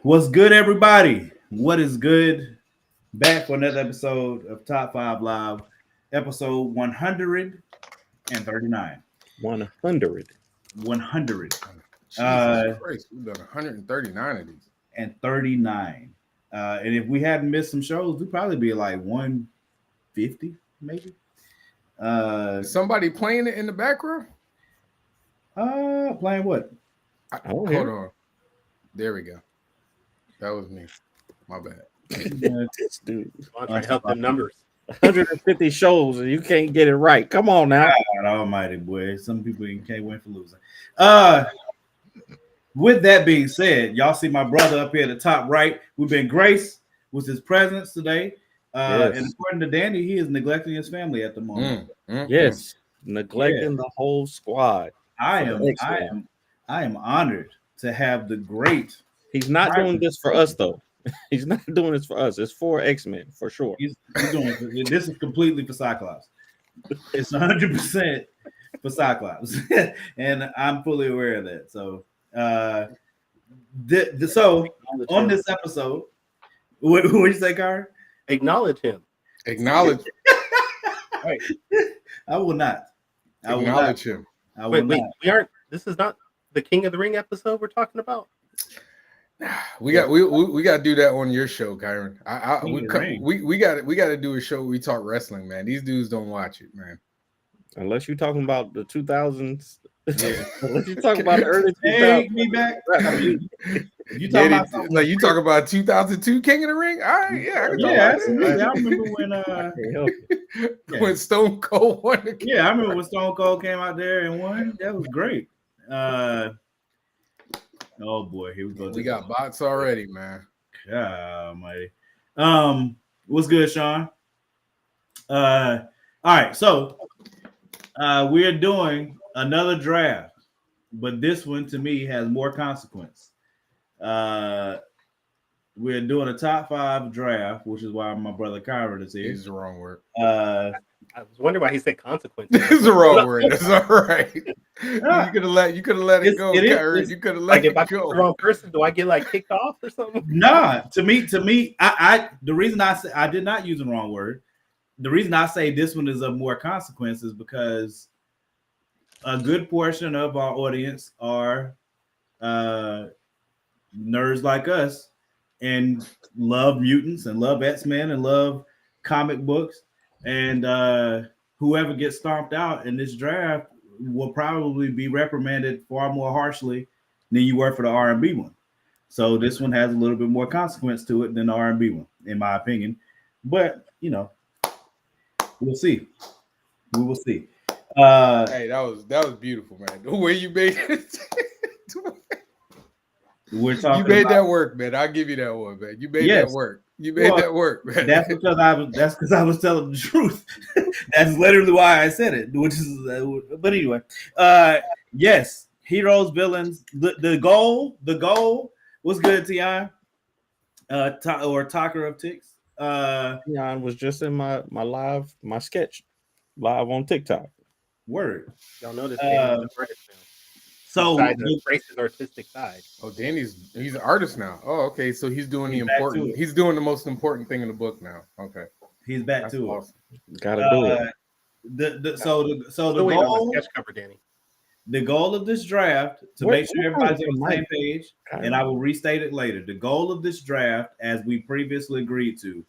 What's good, everybody? What is good? Back for another episode of Top 5 Live, episode 139. 100. 100 Jesus Christ, we've done 139 of these. and 39. And if we hadn't missed some shows, we'd probably be like 150, maybe. Is somebody playing it in the background? Playing what? Hold on. There we go. That was me. My bad. This dude. I'm trying to help them numbers. 150 shows and you can't get it right. Come on now. God almighty, boy. Some people can't win for losing. With that being said, y'all see my brother up here at the top right. We've been graced with his presence today. Yes. And according to Danny, he is neglecting his family at the moment. Yes. Neglecting the whole squad. I am honored to have the great. He's not doing this for us, though. He's not doing this for us. It's for X-Men, for sure. He's doing this is completely for Cyclops. It's 100% for Cyclops, and I'm fully aware of that. So, so on this episode, what you say, Kyra? Acknowledge him. Acknowledge. Right. I will not. I will Acknowledge not. him. I will Wait, not. we aren't. This is not the King of the Ring episode we're talking about. We got to do that on your show, Kyron. We got to do a show where we talk wrestling, man. These dudes don't watch it, man. Unless you're talking about the 2000s. Yeah. Unless you're talking about the early 2000s. Take me back. You talking about something like you talk about 2002 King of the Ring? All right, yeah, I can talk about absolutely. that. I remember when When Stone Cold won the I remember when Stone Cold came out there and won. That was great. Oh boy, here we go. We got bots already, man. God almighty. What's good, Sean? All right, so we're doing another draft, but this one to me has more consequence. We're doing a top 5 draft, which is why my brother Kyron is here. It's the wrong word. I was wondering why he said consequences. It's the wrong word. That's all right. You could have let it go, Kyron. You could have let Like if I it pick go. the wrong person, do I get like kicked off or something? Nah, to me, I the reason I say I did not use the wrong word. The reason I say this one is of more consequence is because a good portion of our audience are nerds like us and love mutants and love X-Men and love comic books. And whoever gets stomped out in this draft will probably be reprimanded far more harshly than you were for the R&B one. So this one has a little bit more consequence to it than the R&B one, in my opinion. But, we'll see. We will see. Hey, that was beautiful, man. The way you made it. We're talking you made about, that work, man. I'll give you that one, man. You made that work. You made that work, man. That's because I was telling the truth. That's literally why I said it. Which is, but anyway, yes, heroes, villains. The goal was good, Ti. Or Talker of Ticks. I was just in my sketch live on TikTok. Word. Y'all notice so Grace's artistic side. Oh, Danny's he's an artist now. Oh, okay. So he's doing the important. He's doing the most important thing in the book now. Okay, he's back that's to awesome. Gotta do it. The goal, sketch cover, Danny. The goal of this draft to make sure everybody's on the same page, and I will restate it later. The goal of this draft, as we previously agreed to,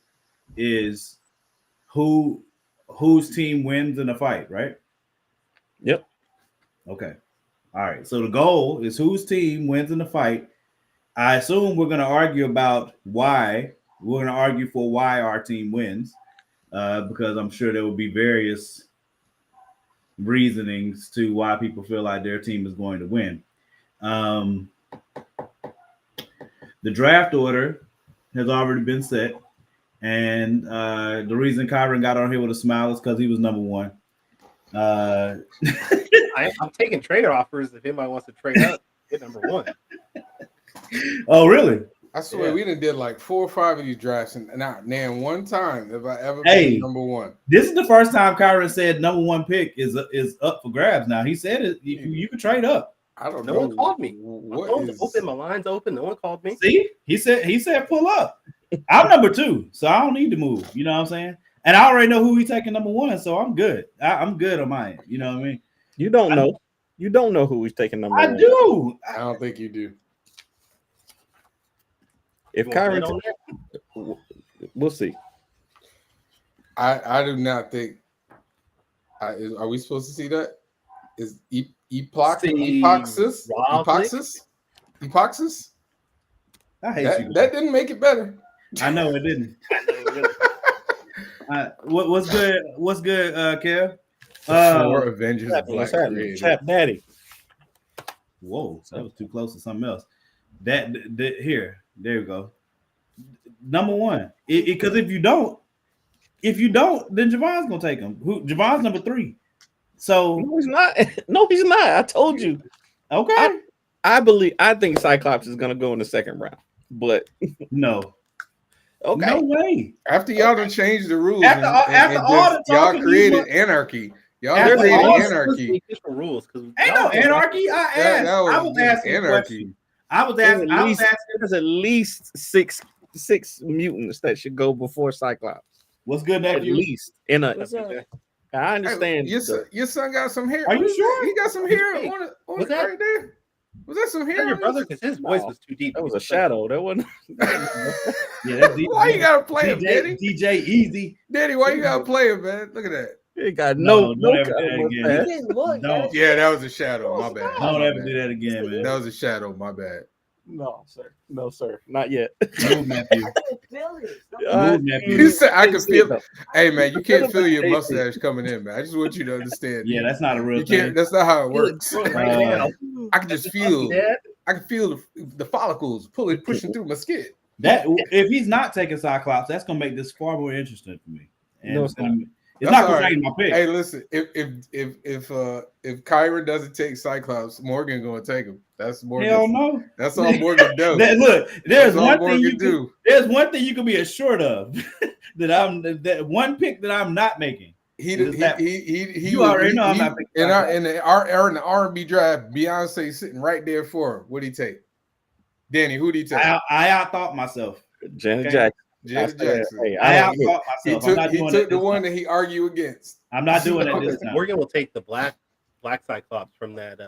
is whose team wins in a fight, right? Yep. Okay. All right. So the goal is whose team wins in the fight. I assume we're going to argue about why. We're going to argue for why our team wins, because I'm sure there will be various reasonings to why people feel like their team is going to win. The draft order has already been set, and the reason Kyron got on here with a smile is because he was number one. I'm taking trader offers if anybody wants to trade up. Get number one. Oh, really? I swear we did like 4 or 5 of these drafts, and not name one time have I ever been number one. This is the first time Kyron said number one pick is up for grabs. Now he said it. You can trade up. I don't No know. one called me. What My phone's is open, my line's open. No one called me. See, he said pull up. I'm number 2, so I don't need to move. You know what I'm saying? And I already know who he's taking number 1, so I'm good. I'm good on my end. You know what I mean? You don't know. You don't know who he's taking number I 1. do. I don't think you do. If You wanna bet Kyron, on that? we'll see. I do not think. Are we supposed to see that? Is epoxis? I hate That you. that didn't make it better. I know it didn't. What's good? What's good, Kev? More Avengers Black created. Chap Daddy. Whoa, that was too close to something else. There you go. Number 1, because if you don't, then Javon's gonna take him. Javon's number 3. So No, he's not. No, he's not. I told you. okay, I think Cyclops is gonna go in the second round, but no, okay. no way. After y'all done changed the rules, After all the y'all talking created you anarchy. Y'all After created all the anarchy. Rules, Ain't no anarchy. I was asking anarchy. I was asking. There's at least six mutants that should go before Cyclops. What's good, At nephew? least in a. I understand. Hey, your son got some hair. Are you sure? He got some hair Hey, on was that- right there. Was that some hair? Your brother, because his voice No, was too deep. That was a shadow. That wasn't. Yeah, that's Why you gotta play him, Daddy? DJ Easy. Daddy, why you gotta play him, man? Look at that. He got No, no don't ever kind do of that again. mustache. Don't Yeah, that was a shadow. My bad. don't My ever bad. do that again, man. That was a shadow. My bad. No, sir. No, sir. Not yet. Move, nephew. Uh, Move, nephew. He said, "I can feel." it. Hey, man, you can't feel your Tasty. mustache coming in, man. I just want you to understand. Yeah, that's not a real You can't. thing. That's not how it works. Right Uh, now. I can just feel. Dad, I can feel the follicles pushing through my skin. That if he's not taking Cyclops, that's gonna make this far more interesting for me. And No, it's, it's not. it's That's not all gonna right. change my pick. Hey, listen. If Kyra doesn't take Cyclops, Morgan gonna take him. That's Morgan. Hell no. That's all Morgan does. Look, there's That's all one thing Morgan you do. can, there's one thing you can be assured of that one pick that I'm not making. He You already know I'm not picking in Cyclops. the R&B draft. Beyonce sitting right there for him. What'd he take? Danny, who'd he take? I outthought myself. Janet Okay. Jackson. Janet Jackson. Hey, I I don't outthought He myself. I'm not took doing the this one time. that he argued against. I'm not doing it this time. Morgan will take the black Cyclops from that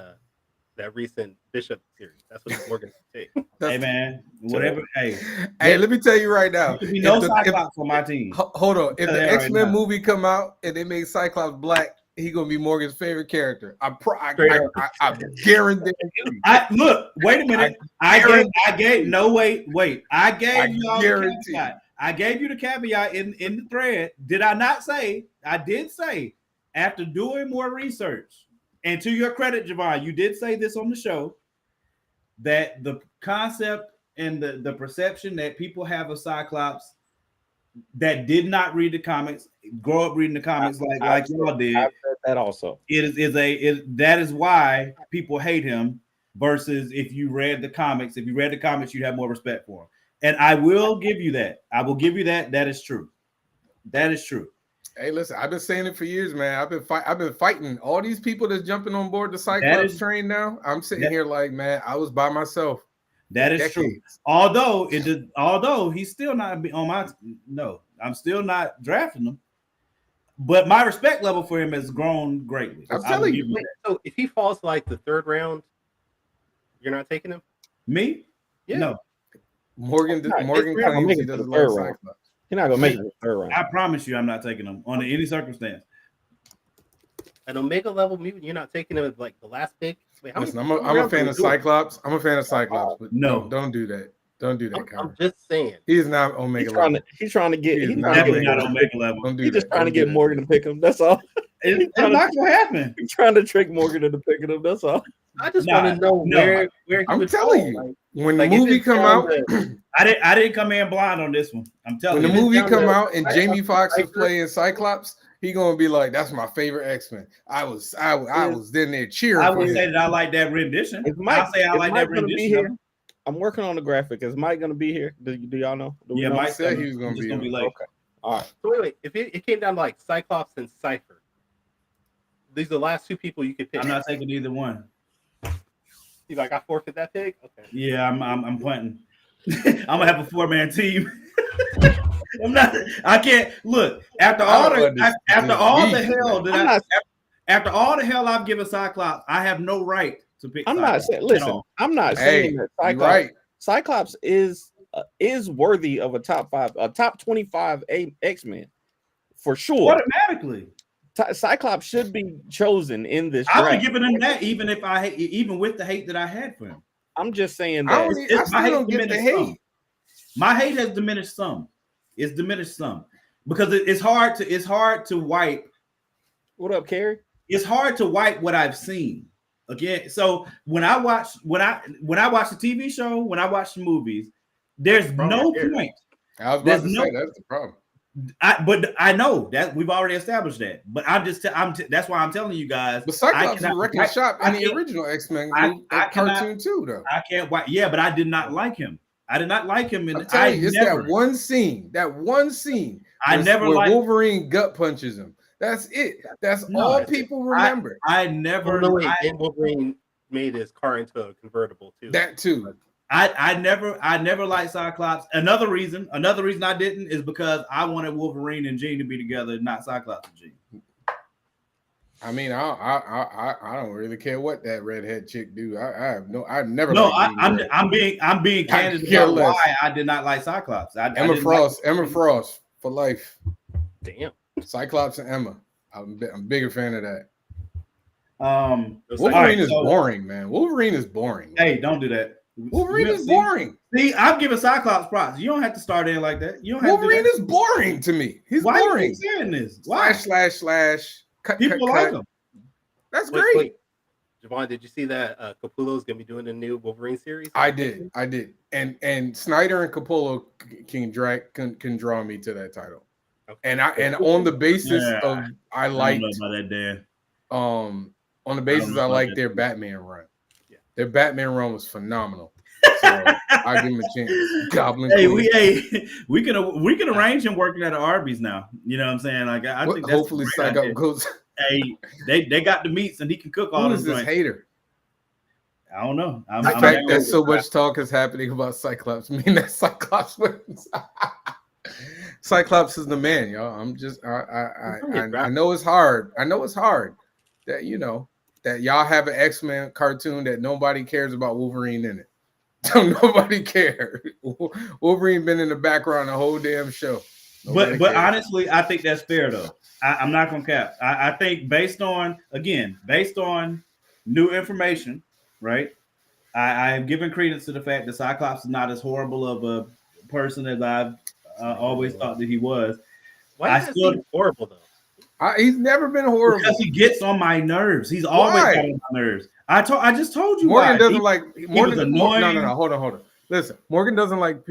recent Bishop series. That's what Morgan will take. Hey man, whatever. Hey, Hey, let me tell you right now. there could be no if the- Cyclops on my team. Hold on. If Tell the that right X-Men now. movie come out and they make Cyclops black, he gonna be Morgan's favorite character. I guarantee. I look. Wait a minute. I gave. I gave I y'all the guarantee. caveat. I gave you the caveat in the thread. Did I not say? I did say after doing more research, and to your credit, Javon, you did say this on the show that the concept and the perception that people have of Cyclops that did not read the comics, grow up reading the comics like y'all did. I've said that also. That is why people hate him versus if you read the comics. If you read the comics, you'd have more respect for him. And I will give you that. I will give you that. That is true. That is true. Hey, listen, I've been saying it for years, man. I've been fighting all these people that's jumping on board the Cyclops train now. I'm sitting here like, man, I was by myself. That is true. Although he's still not on my no, I'm still not drafting him. But my respect level for him has grown greatly. I'm telling you. Wait, so if he falls to like the third round, you're not taking him? Me? Yeah. No. Morgan He's not claims gonna make he it to the doesn't like third round. Cyclops. He's not gonna make it to the third round. I promise you I'm not taking him under any circumstance. An Omega level mutant, you're not taking him as like the last pick? Wait, how Listen, many I'm a rounds fan are of we doing? Cyclops. I'm a fan of Cyclops, but No. don't do that. Don't do that, I'm Kyra. just saying. He is not Omega level. He's trying to get. He is He's not trying to Definitely get not Omega level. Don't do he's that. just trying to Don't do get that. Morgan to pick him. That's all. It's not gonna happen. He's trying to trick Morgan into picking him. That's all. I just Nah, want to know no. where he I'm would telling fall. you, Like, when the like, if movie it's come down out, to- I didn't come in blind on this one. I'm telling when the you. movie down come to- out and Jamie Foxx is Cypher. playing Cyclops, he gonna be like, "That's my favorite X-Men." I was then there cheering. I for would him. say that I like that rendition. Is Mike, I'll say I is like Mike that gonna be rendition. here? I'm working on the graphic. Is Mike gonna be here? Do y'all know? Do we Yeah, know? Mike said said he was gonna just be on. late. Okay. All right. So wait. If it came down to like Cyclops and Cypher, these are the last two people you could pick. I'm not taking either one. You like, I forfeit that pick? Okay. Yeah, I'm punting. I'm gonna have a 4-man team. I'm not. I can't look after all the hell that after all the hell I've given Cyclops. I have no right to pick. I'm not saying. Listen, I'm not saying that Cyclops is worthy of a top 25 X-Men for sure. Automatically, Cyclops should be chosen in this. I would have given him that, even with the hate that I had for him. I'm just saying that I still don't get the hate. My hate has diminished some. It's diminished some because it's hard to wipe. What up, Carrie? It's hard to wipe what I've seen again. So when I watch the TV show, when I watch the movies, there's no point. I was about to say that's the problem. But I know that we've already established that. But that's why I'm telling you guys. But Cyclops is wrecking the shop in the original X-Men cartoon too, though. I can't. Yeah, but I did not like him. I did not like him. I'm telling you, it's that one scene. I never liked Wolverine gut punches him. That's it. That's all people remember. I never. And Wolverine made his car into a convertible too. That too. I never liked Cyclops. Another reason I didn't is because I wanted Wolverine and Jean to be together, not Cyclops and Jean. I mean, I don't really care what that redhead chick do. I've never. No, I'm being candid about why I did not like Cyclops. Emma Frost for life. Damn. Cyclops and Emma. I'm a bigger fan of that. Wolverine is boring, man. Wolverine is boring. Hey, don't do that. Wolverine is boring. See, I'm giving Cyclops props. You don't have to start in like that. You don't have Wolverine is boring to me. He's boring. Why are you saying this? Why? Slash. People like him. That's great. Javon, did you see that Capullo's gonna be doing a new Wolverine series? I did. And Snyder and Capullo can draw me to that title. Okay. And on the basis of I don't know about that, Dan. On the basis I like their Batman run. Yeah. Their Batman run was phenomenal. So I give him a chance. Goblin. We can arrange him working at an Arby's now. You know what I'm saying? Like I think that's hopefully Cyclops goes. Hey, they got the meats and he can cook all. Who is this hater? I don't know. The fact that so much talk is happening about Cyclops mean that Cyclops wins. Cyclops is the man, y'all. I'm just I know it's hard. I know it's hard that that y'all have an X-Men cartoon that nobody cares about Wolverine in it. So nobody cares. Wolverine been in the background the whole damn show. But honestly, I think that's fair though. I'm not gonna cap. I think based on new information, right? I am giving credence to the fact that Cyclops is not as horrible of a person as I've always thought that he was. Why is he horrible though? He's never been horrible because he gets on my nerves. He's always got on my nerves. I just told you. Morgan why. doesn't like Morgan. No. Hold on. Listen, Morgan doesn't like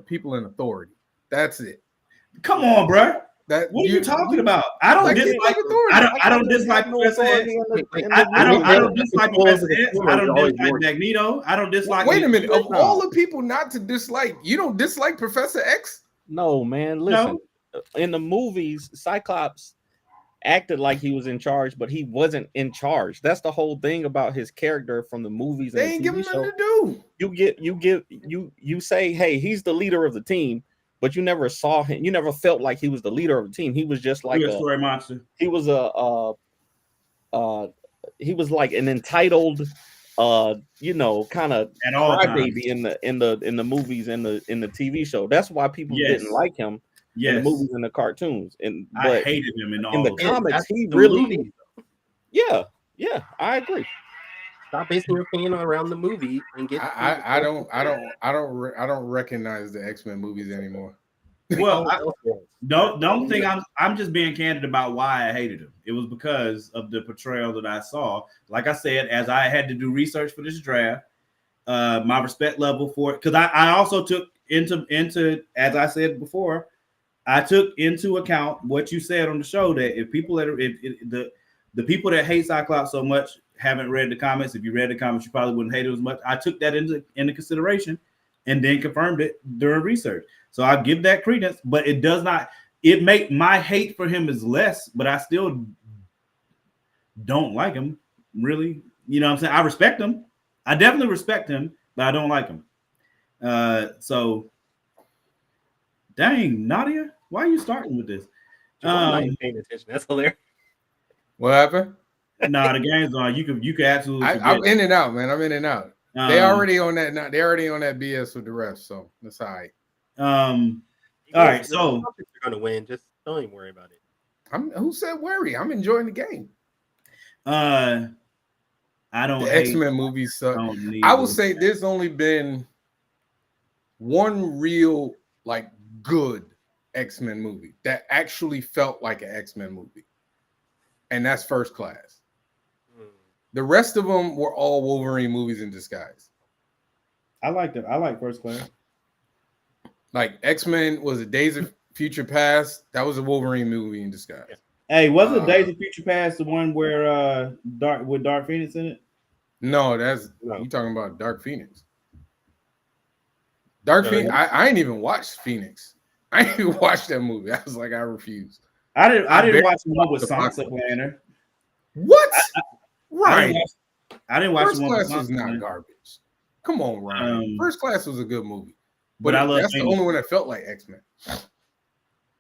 people in authority. That's it. Come on, bro. What are you talking about? I don't dislike authority. I don't dislike Professor X. I don't dislike Professor X. I don't dislike Magneto. I don't dislike. Wait a minute. Of all the people not to dislike, you don't dislike Professor X? No, man. Listen, in the movies, Cyclops acted like he was in charge, but he wasn't in charge. That's the whole thing about his character from the movies. They ain't giving him nothing to do. You say, hey, he's the leader of the team. But you never saw him. You never felt like he was the leader of the team. He was just like a story monster. He was he was like an entitled, kind of crybaby in the movies and in the TV show. That's why people didn't like him in the movies and the cartoons. But I hated him in the comics. He really, yeah, I agree. Stop basing your opinion around the movie and get. I don't recognize the X-Men movies anymore. Well, don't think I'm just being candid about why I hated him. It was because of the portrayal that I saw. Like I said, as I had to do research for this draft, my respect level for it, because I also took into as I said before, I took into account what you said on the show that if people the people that hate Cyclops so much haven't read the comments. If you read the comments, you probably wouldn't hate it as much. I took that into consideration and then confirmed it during research. So I give that credence, but it does not. It make my hate for him is less, but I still don't like him. Really, You know what I'm saying? I respect him. I definitely respect him, but I don't like him. So, dang, Nadia, why are you starting with this? Paying attention. That's hilarious. What happened? Nah, the game's on. You could absolutely. I'm in and out, man. I'm in and out. They already on that. They already on that BS with the refs, so that's all right. All right, so they're gonna win. Just don't even worry about it. Who said worry? I'm enjoying the game. I don't. The X-Men movies suck. I will say there's only been one real like good X-Men movie that actually felt like an X-Men movie, and that's First Class. The rest of them were all Wolverine movies in disguise. I like First Class. Like X-Men was a Days of Future Past. That was a Wolverine movie in disguise. Hey, wasn't Days of Future Past the one where Dark Phoenix in it? No, you talking about Dark Phoenix. Phoenix. I ain't even watched Phoenix. I didn't even watch that movie. I was like, I refuse. I didn't watch the one with Sansa playing her. What? Right. I didn't watch First the one Class with was not garbage. Come on, Ryan. First Class was a good movie. But that's the only one that felt like X-Men.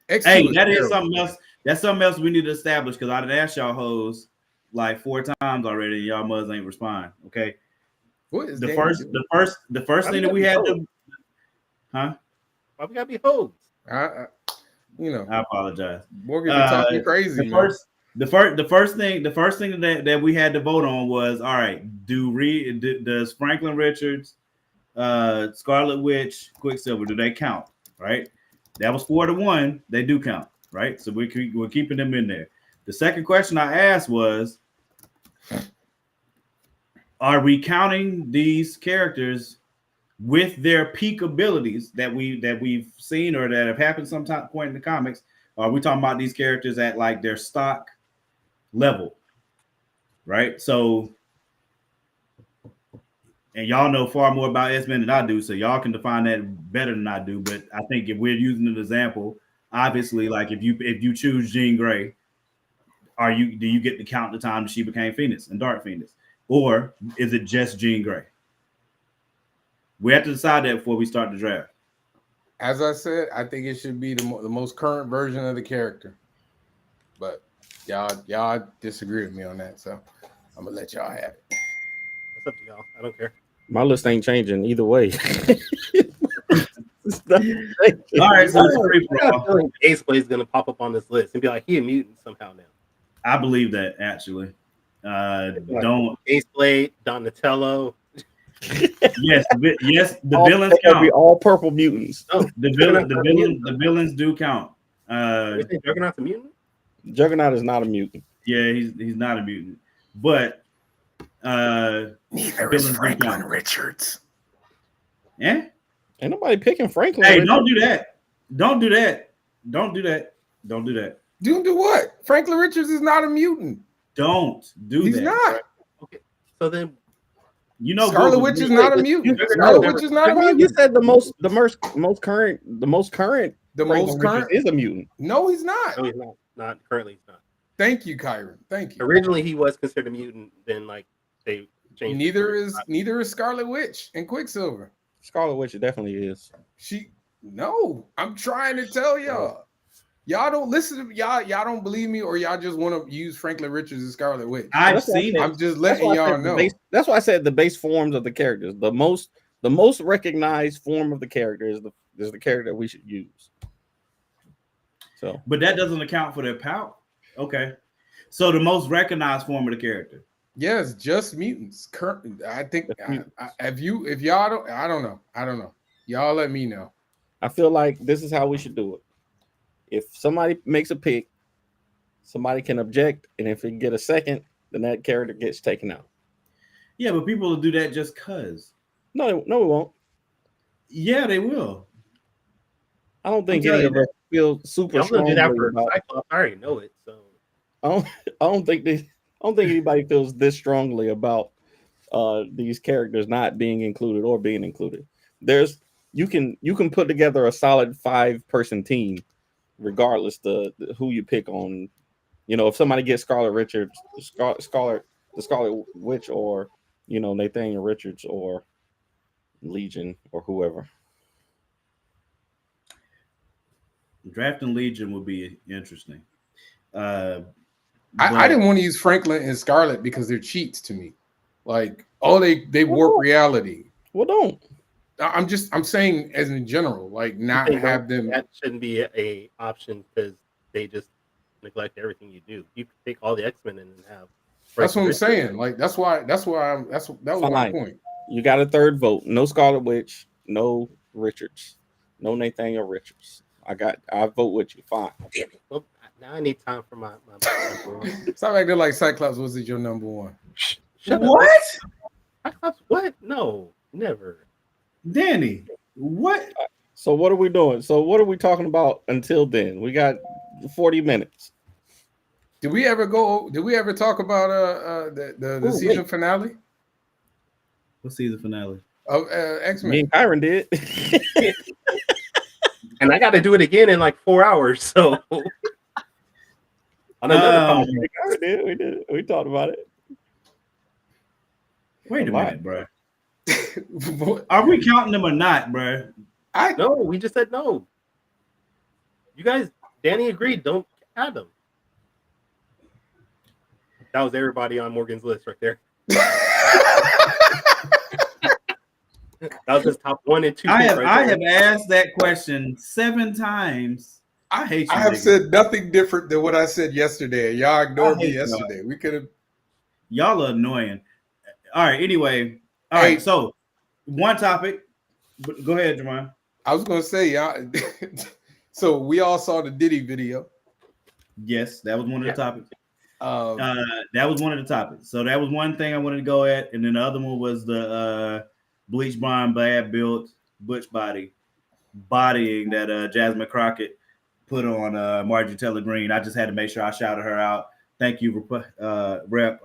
Hey, that is something else. That's something else we need to establish because I done asked y'all hoes like 4 times already, and y'all mothers ain't respond. Okay. What is the first thing that we had to, huh? Why we gotta be hoes? I apologize. Morgan be talking crazy. The first thing that we had to vote on was, all right, does Franklin Richards, Scarlet Witch, Quicksilver, do they count? Right? That was 4-1. They do count, right? So we're keeping them in there. The second question I asked was, are we counting these characters with their peak abilities that we've seen or that have happened some point in the comics? Or are we talking about these characters at like their stock level? Right? So, and y'all know far more about X-Men than I do, so y'all can define that better than I do. But I think if we're using an example, obviously, like if you choose Jean Grey, do you get to count the time that she became Phoenix and Dark Phoenix, or is it just Jean Grey? We have to decide that before we start the draft. As I said, I think it should be the most current version of the character, but y'all disagree with me on that, so I'm gonna let y'all have it. It's up to y'all. I don't care. My list ain't changing either way. All right, so it's free for all. Ace Blade is gonna pop up on this list and be like, he a mutant somehow now. I believe that actually. Don't Ace Blade, Donatello. yes, the villains count. Be all purple mutants. Oh, the villains do count. Juggernaut's a mutant? Juggernaut is not a mutant. Yeah, he's not a mutant, but neither is Franklin Richards. Yeah, ain't nobody picking Franklin. Hey, Richards. don't do that. Don't do that. Don't do that. Don't do that. Do what? Franklin Richards is not a mutant. Don't do He's that. He's not. Okay, so then. You know, Scarlet Witch is not a mutant. Scarlet Witch is not a mutant. You said the most current is a mutant. No, he's not. No, he's not. Not currently, he's not. Thank you, Kyron. Thank you. Originally, he was considered a mutant. Then, like they changed. Neither is Scarlet Witch and Quicksilver. Scarlet Witch definitely is. No. I'm trying to tell y'all. Y'all don't listen to y'all don't believe me, or y'all just want to use Franklin Richards and Scarlet Witch. I've seen it. I'm just letting y'all know. That's why I said the base forms of the characters. The most recognized form of the character is the character that we should use. So, but that doesn't account for their power. Okay, so the most recognized form of the character. Yes, just mutants. I think if y'all don't, I don't know. Y'all let me know. I feel like this is how we should do it. If somebody makes a pick, somebody can object, and if it get a second, then that character gets taken out. Yeah, but people will do that just cause. No, it won't. Yeah, they will. I don't think any of us feel super strongly about. I already know it, so I don't think anybody feels this strongly about these characters not being included or being included. You can put together a solid 5-person team, regardless the who you pick on. You know, if somebody gets Scarlet Richards, Scarlet the Scarlet Witch or Nathaniel Richards or Legion or whoever. Drafting Legion would be interesting. I didn't want to use Franklin and Scarlet because they're cheats to me. Like, they warp reality. Well, don't. I'm saying as in general, like not have them. That shouldn't be a option because they just neglect everything you do. You can take all the X-Men and have. That's what I'm saying. Like that was my point. You got a third vote. No Scarlet Witch. No Richards. No Nathaniel Richards. I vote with you. Fine. Well, now I need time for my Stop acting like Cyclops wasn't your number one. Shut what? Up. Cyclops? What? No, never. Danny, what? So what are we doing? So what are we talking about until then? We got 40 minutes. Did we ever talk about the season finale? What season finale? Of X-Men. Me and Kyron did. And I got to do it again in like 4 hours. So on another podcast, we did. We talked about it. Wait a minute, bro. Are we counting them or not, bro? No, we just said no. You guys, Danny agreed. Don't add them. That was everybody on Morgan's list right there. That was his top 1 and 2. I have asked that question 7 times. I hate you. I have said nothing different than what I said yesterday. Y'all ignored me yesterday. We could have. Y'all are annoying. All right. Anyway. All right. So one topic. Go ahead, Jermaine. I was going to say, y'all. So we all saw the Diddy video. Yes, that was one of the topics. That was one of the topics. So that was one thing I wanted to go at, and then the other one was the Bleach blonde, bad built Butch bodying that Jasmine Crockett put on Marjorie Taylor Greene. I just had to make sure I shouted her out. Thank you, Rep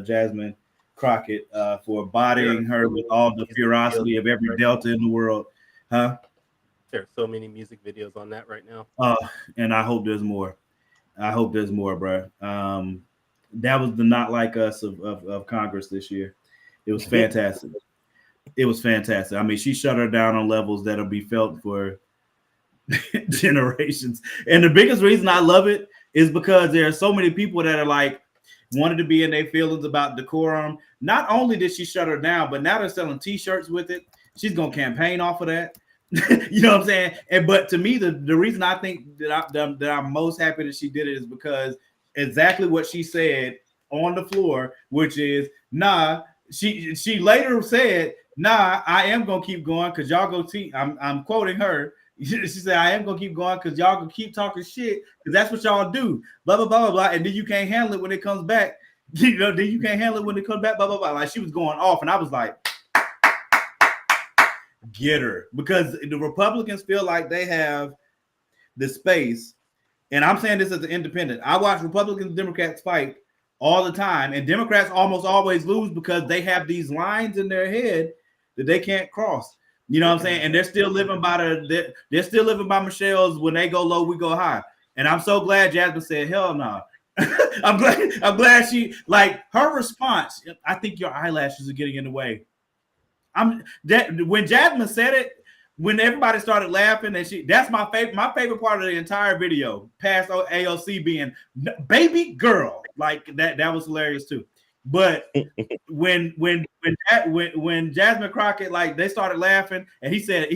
Jasmine Crockett, for bodying her with all the ferocity of every Delta in the world. Huh? There are so many music videos on that right now. And I hope there's more. Bro. That was the Not Like Us of Congress this year. It was fantastic. It was fantastic. I mean, she shut her down on levels that'll be felt for generations. And the biggest reason I love it is because there are so many people that are like wanted to be in their feelings about decorum. Not only did she shut her down, but now they're selling T-shirts with it. She's gonna campaign off of that. You know what I'm saying? But to me, the reason I think that I'm most happy that she did it is because exactly what she said on the floor, which is she later said, I am gonna keep going because y'all go I'm quoting her. She said, I am gonna keep going because y'all gonna keep talking shit because that's what y'all do. Blah blah blah blah blah. And then you can't handle it when it comes back. Then you can't handle it when it comes back. Blah blah blah. Like she was going off, and I was like, get her, because the Republicans feel like they have the space. And I'm saying this as an independent. I watch Republicans and Democrats fight all the time, and Democrats almost always lose because they have these lines in their head that they can't cross. You know what I'm saying? And they're still living by they're still living by Michelle's when they go low, we go high. And I'm so glad Jasmine said, hell no. I'm glad she, like, her response, I think your eyelashes are getting in the way. When Jasmine said it, when everybody started laughing, and that's my favorite part of the entire video, past AOC being baby girl. Like that was hilarious too. But when Jasmine Crockett, like, they started laughing, and he said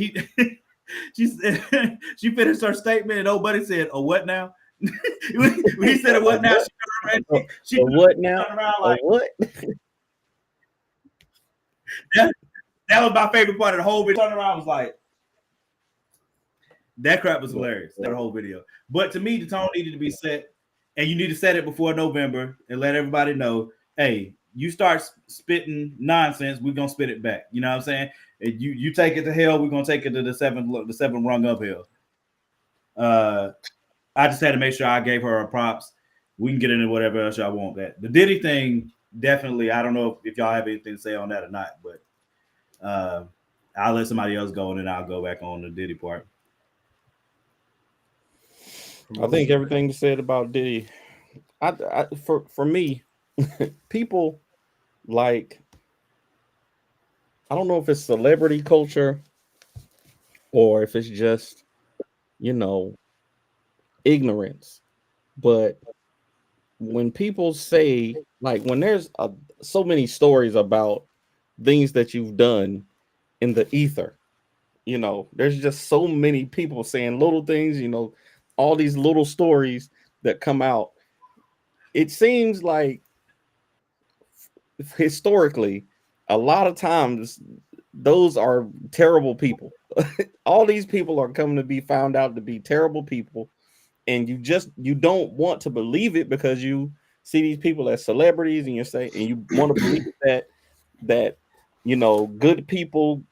she finished her statement, and old buddy said, "Oh, what now?" When he said, "Oh, what now?" She what now? Like, what? That was my favorite part of the whole video. Turned around, was like, that crap was hilarious. That whole video. But to me, the tone needed to be set, and you need to set it before November and let everybody know, hey, you start spitting nonsense, we're gonna spit it back. You know what I'm saying? And you take it to hell, we're gonna take it to the seventh rung of hell. I just had to make sure I gave her her props. We can get into whatever else y'all want. That the Diddy thing, definitely. I don't know if y'all have anything to say on that or not, but I'll let somebody else go, and then I'll go back on the Diddy part. I think everything you said about Diddy, for me, people like, I don't know if it's celebrity culture or if it's just, ignorance. But when people say, like, when there's so many stories about things that you've done in the ether, there's just so many people saying little things, all these little stories that come out. It seems like historically, a lot of times those are terrible people. All these people are coming to be found out to be terrible people, and you don't want to believe it because you see these people as celebrities, and you want to believe that good people,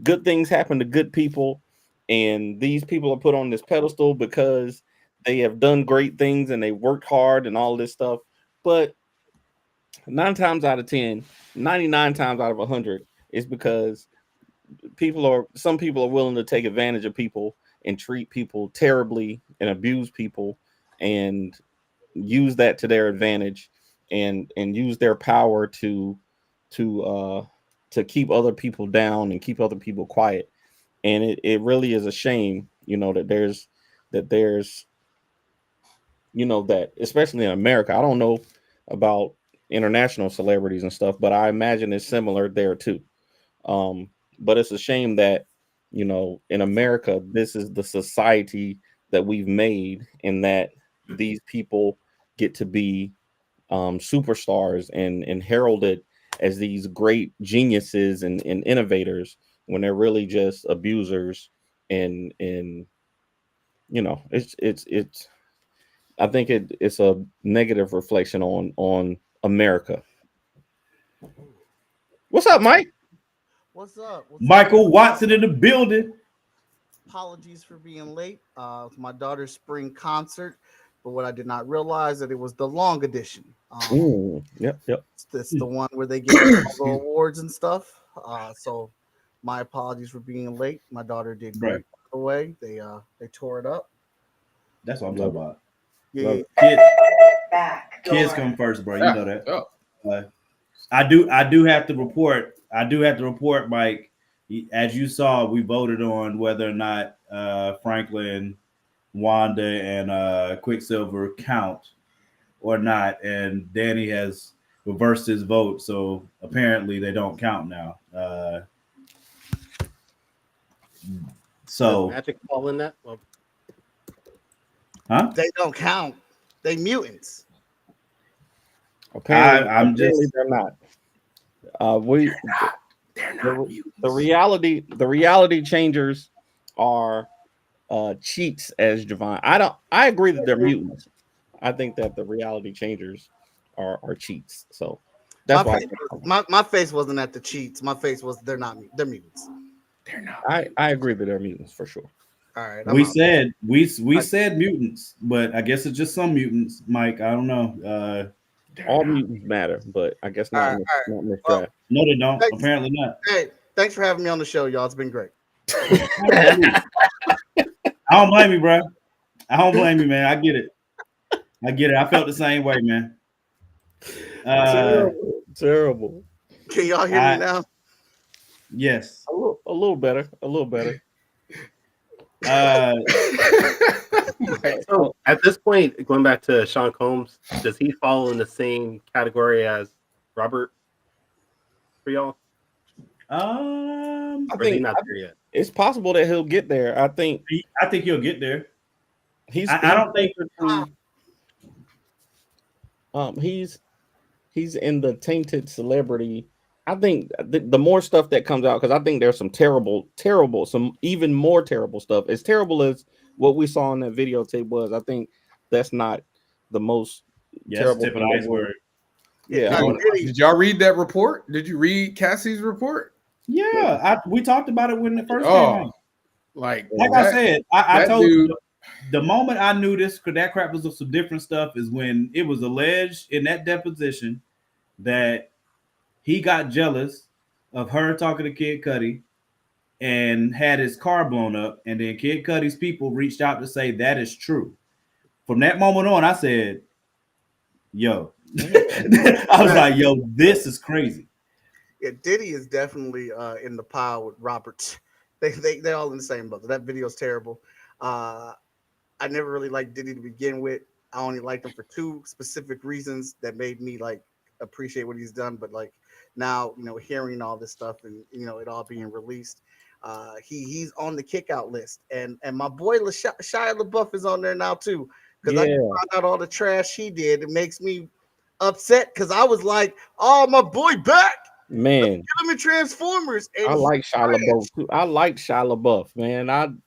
good things happen to good people, and these people are put on this pedestal because they have done great things and they worked hard and all this stuff. But 9 times out of 10, 99 times out of 100 is because some people are willing to take advantage of people and treat people terribly and abuse people and use that to their advantage and use their power to keep other people down and keep other people quiet. And it really is a shame, that there's that, especially in America. I don't know about international celebrities and stuff, but I imagine it's similar there too. But it's a shame that, in America, this is the society that we've made, and that these people get to be superstars and heralded as these great geniuses and innovators when they're really just abusers. And it's I think it's a negative reflection on America. What's up, Mike? What's up? Michael Watson in the building. Apologies for being late. It's my daughter's spring concert, but what I did not realize that it was the long edition. Yep. It's the one where they get all the awards and stuff. So my apologies for being late. My daughter did great. By the way, they tore it up. That's what I'm talking about. Yeah. Kids come first, bro. You know that. I do have to report. Mike. As you saw, we voted on whether or not Franklin, Wanda, and Quicksilver count or not, and Danny has reversed his vote, so apparently they don't count now. So does magic fall in that? Well, huh? They don't count. They mutants. Apparently they're not. They're not the reality changers are cheats, as Javon. I agree that they're mutants. I think that the reality changers are cheats. So that's my face wasn't at the cheats. My face was they're mutants. They're not. I agree that they're mutants for sure. All right. We said mutants, but I guess it's just some mutants, Mike. I don't know. All mutants matter, but I guess not. Not in this draft. No, they don't. Apparently not. Hey, thanks for having me on the show, y'all. It's been great. I don't blame you, bro. I don't blame you, man. I get it. I felt the same way, man. Terrible. Can y'all hear me now? Yes. A little better. So at this point, going back to Sean Combs, does he fall in the same category as Robert for y'all? I think not there yet. It's possible that he'll get there. I think he'll get there. I don't think he's in the tainted celebrity. I think the more stuff that comes out, because I think there's some terrible, some even more terrible stuff. As terrible as what we saw in that videotape was, I think that's not the most terrible. Tip of the iceberg. Yeah. Did y'all read that report? Did you read Cassie's report? Yeah, we talked about it when it first came out. Like I said, I told you the moment I knew this, because that crap was some different stuff, is when it was alleged in that deposition that he got jealous of her talking to Kid Cudi and had his car blown up, and then Kid Cudi's people reached out to say that is true. From that moment on, I said, yo, I was like, yo, this is crazy. Yeah, Diddy is definitely in the pile with Robert. They're all in the same boat. That video's terrible. I never really liked Diddy to begin with. I only liked him for two specific reasons that made me like appreciate what he's done. But like now, hearing all this stuff and it all being released, he's on the kick out list, and my boy Shia LaBeouf is on there now too. Because I found out all the trash he did. It makes me upset because I was like, oh, my boy back. Man, get him in Transformers. And I like Shia LaBeouf too. I like Shia LaBeouf, man.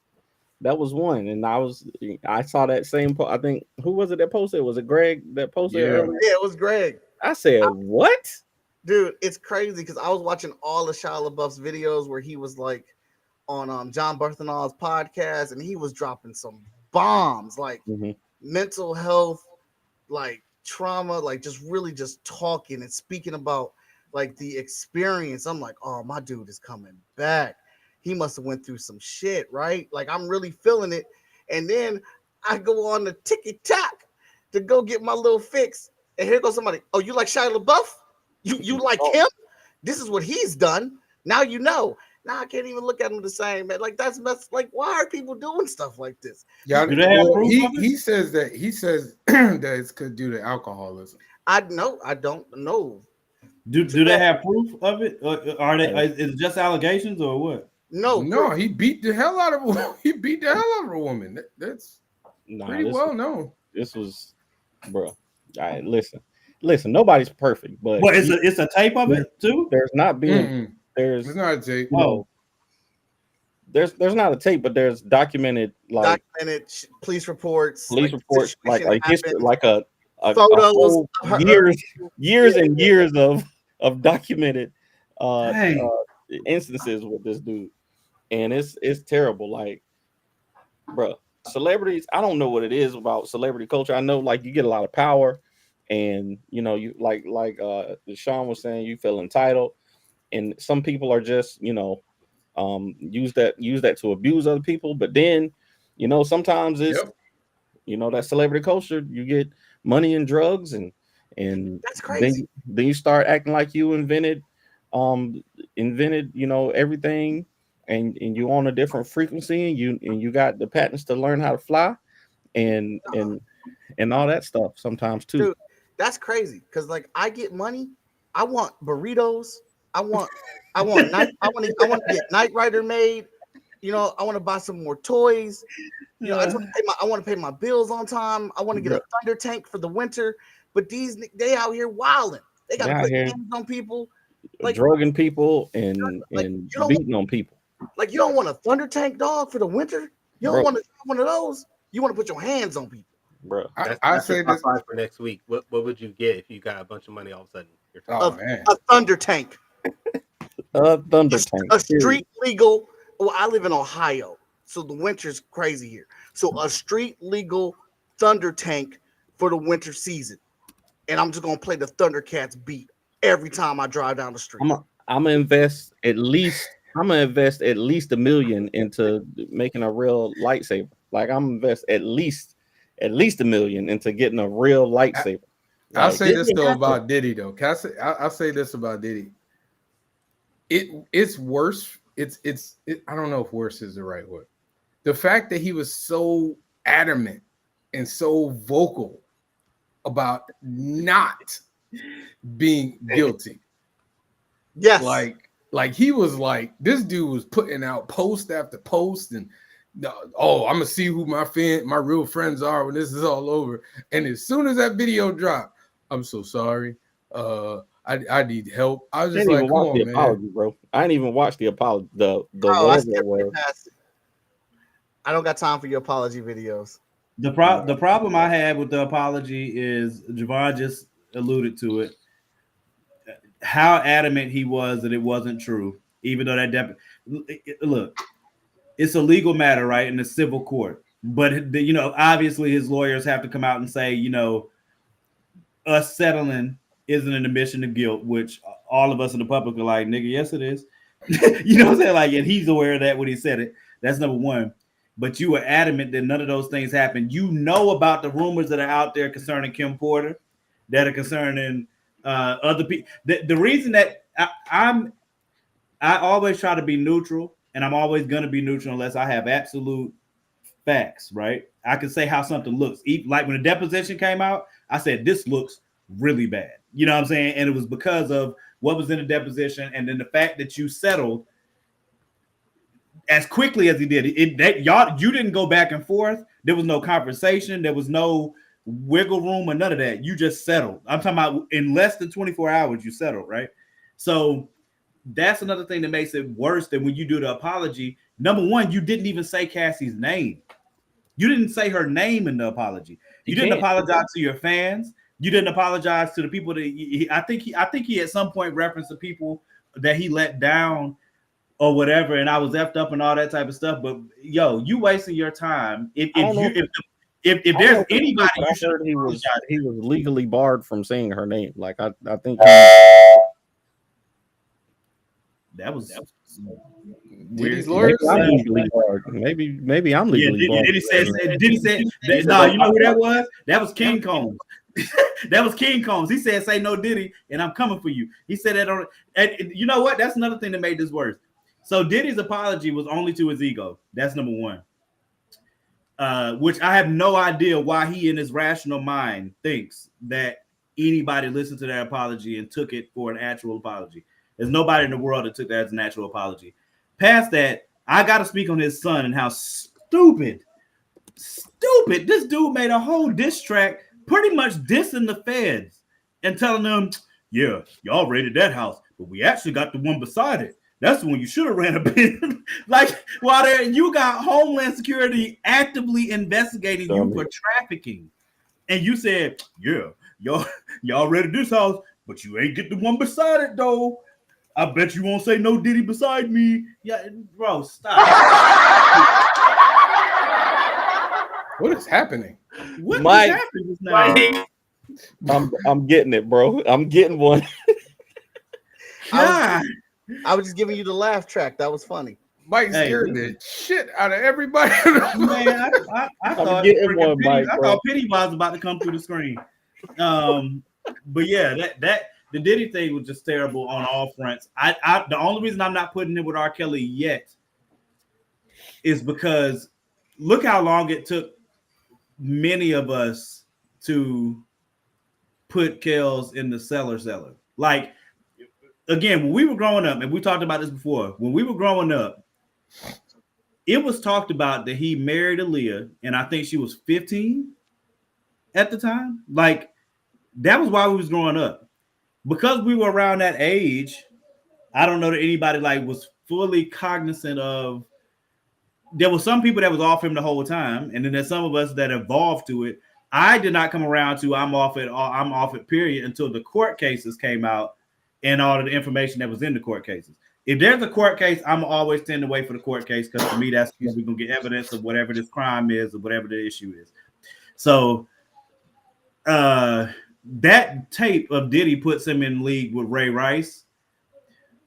That was one, and I saw that same. I think who was it that posted? Was it Greg that posted? Yeah, it was Greg. I said, what? Dude, it's crazy because I was watching all of Shia LaBeouf's videos where he was like on John Barthenol's podcast, and he was dropping some bombs like mental health, like trauma, like just really just talking and speaking about like the experience. I'm like, oh, my dude is coming back. He must have went through some shit, right? Like I'm really feeling it. And then I go on the TikTok to go get my little fix, and here goes somebody. Oh, you like Shia LaBeouf? You like him? This is what he's done. Now you know. Now I can't even look at him the same, man. Like that's like, why are people doing stuff like this? Yeah, he says that that it's due to alcoholism. I don't know. Do they have proof of it? Or are they? Is it just allegations or what? No, he beat the hell out of a he beat the hell out of a woman. That's pretty well known. This was, bro. All right, listen. Nobody's perfect, but it's a tape of it too. There's not been. There's not a tape. No. There's not a tape, but there's documented police reports, like a history, like a photos, years and years of documented instances with this dude, and it's terrible. Like, bro, celebrities. I don't know what it is about celebrity culture. I know, like, you get a lot of power, and you like Sean was saying, you feel entitled, and some people are just use that to abuse other people. But then sometimes it's that celebrity culture. You get money and drugs, and that's crazy. Then you start acting like you invented everything, and you on a different frequency, and you got the patents to learn how to fly, and all that stuff sometimes too. Dude, that's crazy because like I get money, I want burritos, I want to get Knight Rider made. I want to buy some more toys. I want to pay my bills on time. I want to get a thunder tank for the winter. But they out here wilding. They got to put hands on people, like drugging people and beating on people. Like you don't want a thunder tank, dog, for the winter. You don't want one of those. You want to put your hands on people, bro. I say this for next week. What would you get if you got a bunch of money all of a sudden? A thunder tank. A street legal. Well, I live in Ohio, so the winter's crazy here. So a street legal thunder tank for the winter season, and I'm just gonna play the Thundercats beat every time I drive down the street. I'm gonna invest at least $1 million into making a real lightsaber. Like I'm gonna invest at least $1 million into getting a real lightsaber. I'll say this though about Diddy though. Can I say? I'll say this about Diddy. It's worse. It's I don't know if worse is the right word. The fact that he was so adamant and so vocal about not being guilty. Yes. Like he was like, this dude was putting out post after post, and I'm gonna see who my real friends are when this is all over. And as soon as that video dropped, I'm so sorry. I need help. I was just like, come on, man. Apology, bro. I didn't even watch the apology. I don't got time for your apology videos. The problem I had with the apology is Javon just alluded to it. How adamant he was that it wasn't true, even though look, it's a legal matter, right, in the civil court. But obviously his lawyers have to come out and say, us settling isn't an admission of guilt, which all of us in the public are like, nigga, yes, it is. You know what I'm saying? Like, and he's aware of that when he said it. That's number one. But you were adamant that none of those things happened. You know about the rumors that are out there concerning Kim Porter. that are concerning other people. The reason that I always try to be neutral, and I'm always going to be neutral unless I have absolute facts, right? I can say how something looks. Like when the deposition came out, I said, this looks really bad. You know what I'm saying? And it was because of what was in the deposition, and then the fact that you settled as quickly as he did. You didn't go back and forth. There was no conversation. There was no wiggle room or none of that. You just settled. I'm talking about in less than 24 hours, you settled, right? So that's another thing that makes it worse than when you do the apology. Number one, you didn't even say Cassie's name. You didn't say her name in the apology. You didn't apologize to your fans. You didn't apologize to the people that I think he at some point referenced the people that he let down or whatever, and I was effed up and all that type of stuff. But yo, you wasting your time. If there's anybody, I heard he was legally barred from saying her name. Like I think that was Diddy's lawyers. Maybe I'm legally barred. Diddy said no. You know who that was? That was King Combs. That was King Combs. He said, "Say no, Diddy, and I'm coming for you." He said that on. And you know what? That's another thing that made this worse. So Diddy's apology was only to his ego. That's number one. Which I have no idea why he in his rational mind thinks that anybody listened to that apology and took it for an actual apology. There's nobody in the world that took that as an actual apology. Past that, I got to speak on his son and how stupid this dude made a whole diss track pretty much dissing the feds and telling them, yeah, y'all raided that house, but we actually got the one beside it. That's the one you should have ran up in. Like, while there, you got Homeland Security actively investigating you for trafficking. And you said, yeah, y'all raided this house, but you ain't get the one beside it, though. I bet you won't say no Diddy beside me. Yeah, bro, stop. What is happening? What Mike, is happening now? I'm getting it, bro. I'm getting one. I was just giving you the laugh track. That was funny. Mike scared the shit out of everybody. Man, I thought Pennywise was about to come through the screen. But yeah, that the Diddy thing was just terrible on all fronts. The only reason I'm not putting it with R. Kelly yet is because look how long it took many of us to put Kells in the cellar. Like, again, when we were growing up, and we talked about this before, when we were growing up, it was talked about that he married Aaliyah, and I think she was 15 at the time. Like, that was why we was growing up. Because we were around that age, I don't know that anybody like was fully cognizant of. There were some people that was off him the whole time, and then there's some of us that evolved to it. I did not come around to I'm off it period until the court cases came out and all of the information that was in the court cases. If there's a court case, I'm always tend to wait for the court case because to me that's when we're gonna get evidence of whatever this crime is or whatever the issue is. So that tape of Diddy puts him in league with Ray Rice,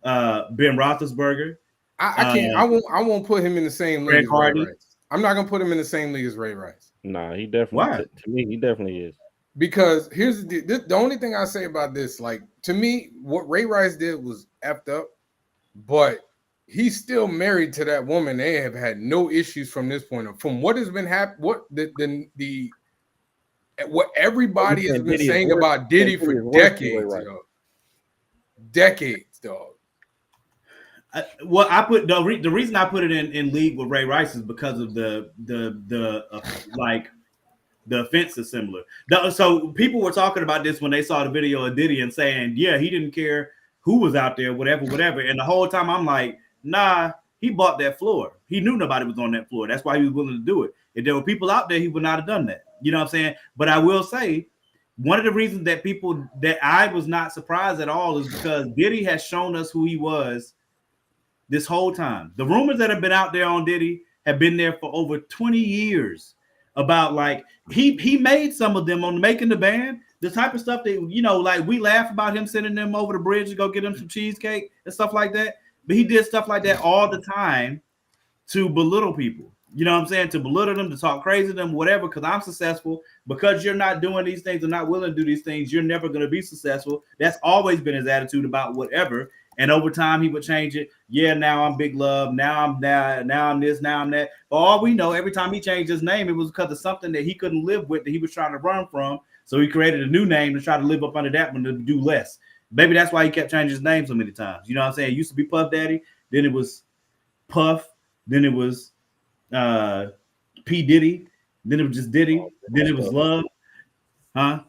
Ben Roethlisberger. I can't. I won't put him in the same league as Ray Rice. I'm not gonna put him in the same league as Ray Rice. Nah, he definitely. Why? To me, he definitely is. Because here's the only thing I say about this. Like, to me, what Ray Rice did was effed up, but he's still married to that woman. They have had no issues from this point. From what has been happening, what everybody has been saying about Diddy for decades, decades, dog. I put the reason I put it in league with Ray Rice is because of the offense is similar. So people were talking about this when they saw the video of Diddy and saying, yeah, he didn't care who was out there, whatever. And the whole time I'm like, nah, he bought that floor. He knew nobody was on that floor. That's why he was willing to do it. If there were people out there, he would not have done that. You know what I'm saying? But I will say, one of the reasons that I was not surprised at all is because Diddy has shown us who he was this whole time. The rumors that have been out there on Diddy have been there for over 20 years about like he made some of them on Making the Band, the type of stuff that, you know, like we laugh about him sending them over the bridge to go get them some cheesecake and stuff like that. But he did stuff like that all the time to belittle people. You know what I'm saying? To belittle them, to talk crazy to them, whatever, because I'm successful. Because you're not doing these things and not willing to do these things, you're never going to be successful. That's always been his attitude about whatever. And over time, he would change it. Yeah, now I'm Big Love. Now I'm that. Now I'm this. Now I'm that. For all we know, every time he changed his name, it was because of something that he couldn't live with, that he was trying to run from. So he created a new name to try to live up under that one to do less. Maybe that's why he kept changing his name so many times. You know what I'm saying? It used to be Puff Daddy. Then it was Puff. Then it was P. Diddy. Then it was just Diddy. Then it was Love. Huh?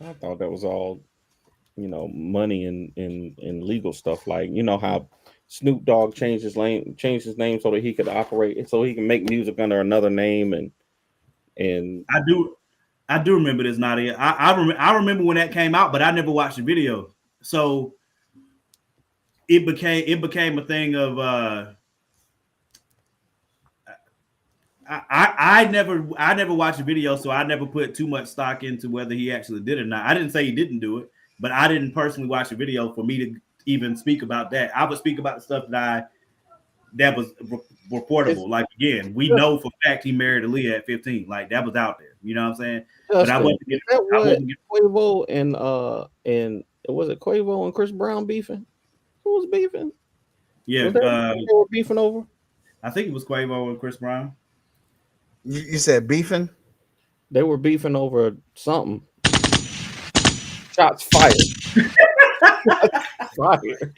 I thought that was all, money and legal stuff. Like, you know how Snoop Dogg changed his name so that he could operate, so he can make music under another name. And I do remember this, Nadia. I remember when that came out, but I never watched the video. So it became a thing of I never watched the video, so I never put too much stock into whether he actually did it or not. I didn't say he didn't do it, but I didn't personally watch the video for me to even speak about that. I would speak about the stuff that was reportable. Like, again, we know for a fact he married Aaliyah at 15. Like, that was out there. You know what I'm saying? But I wasn't Quavo and was it Quavo and Chris Brown beefing? Who was beefing? Yeah, they were beefing over. I think it was Quavo and Chris Brown. You said beefing? They were beefing over something. Shots fired. Shots fired.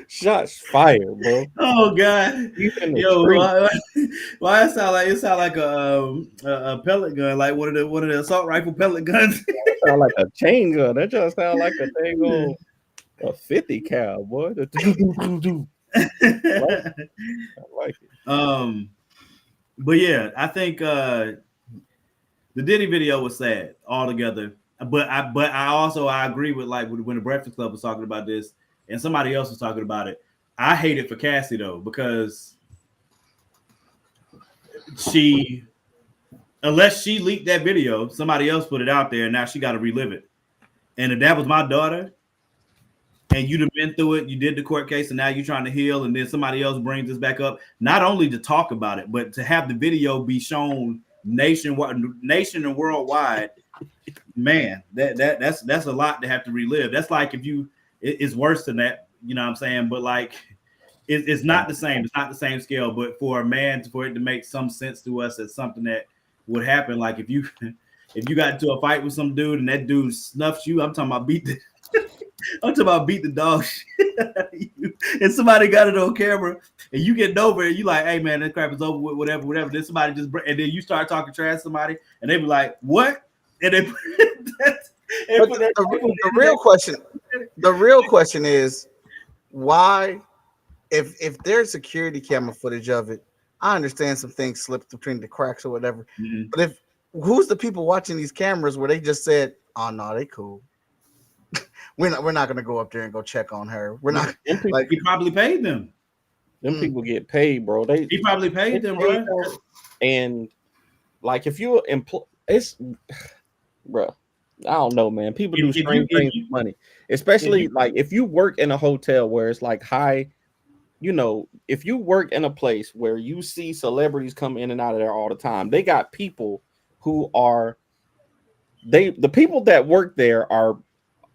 Shots fired, bro. Oh God! Yo, why it sound like a pellet gun, like one of the assault rifle pellet guns? It sound like a chain gun. That just sound like a thing on a 50 cal, boy. I like it. But yeah, I think the Diddy video was sad altogether. But I agree with, like, when the Breakfast Club was talking about this and somebody else was talking about it. I hate it for Cassie though, because unless she leaked that video, somebody else put it out there and now she got to relive it. And if that was my daughter, and you'd have been through it, you did the court case, and now you're trying to heal, and then somebody else brings this back up, not only to talk about it, but to have the video be shown nation and worldwide, man, that's a lot to have to relive. That's like it's worse than that, you know what I'm saying? But like, it's not the same. It's not the same scale. But for it to make some sense to us as something that would happen, like if you got into a fight with some dude and that dude snuffs you, I'm talking about beat the dog shit. And somebody got it on camera and you get over it, you like, hey man, that crap is over with, whatever. Then somebody and then you start talking trash to somebody and they be like, what? And they the real question is, why, if there's security camera footage of it, I understand some things slipped between the cracks or whatever. Mm-hmm. But who's the people watching these cameras where they just said, oh no, they cool. We're not gonna go up there and go check on her. We're not like, he probably paid them. Them people get paid, bro. He probably paid them, bro. And like, if you it's, bro, I don't know, man. People do strange things with money, especially like if you work in a hotel where it's like high. If you work in a place where you see celebrities come in and out of there all the time, they got people who are the people that work there are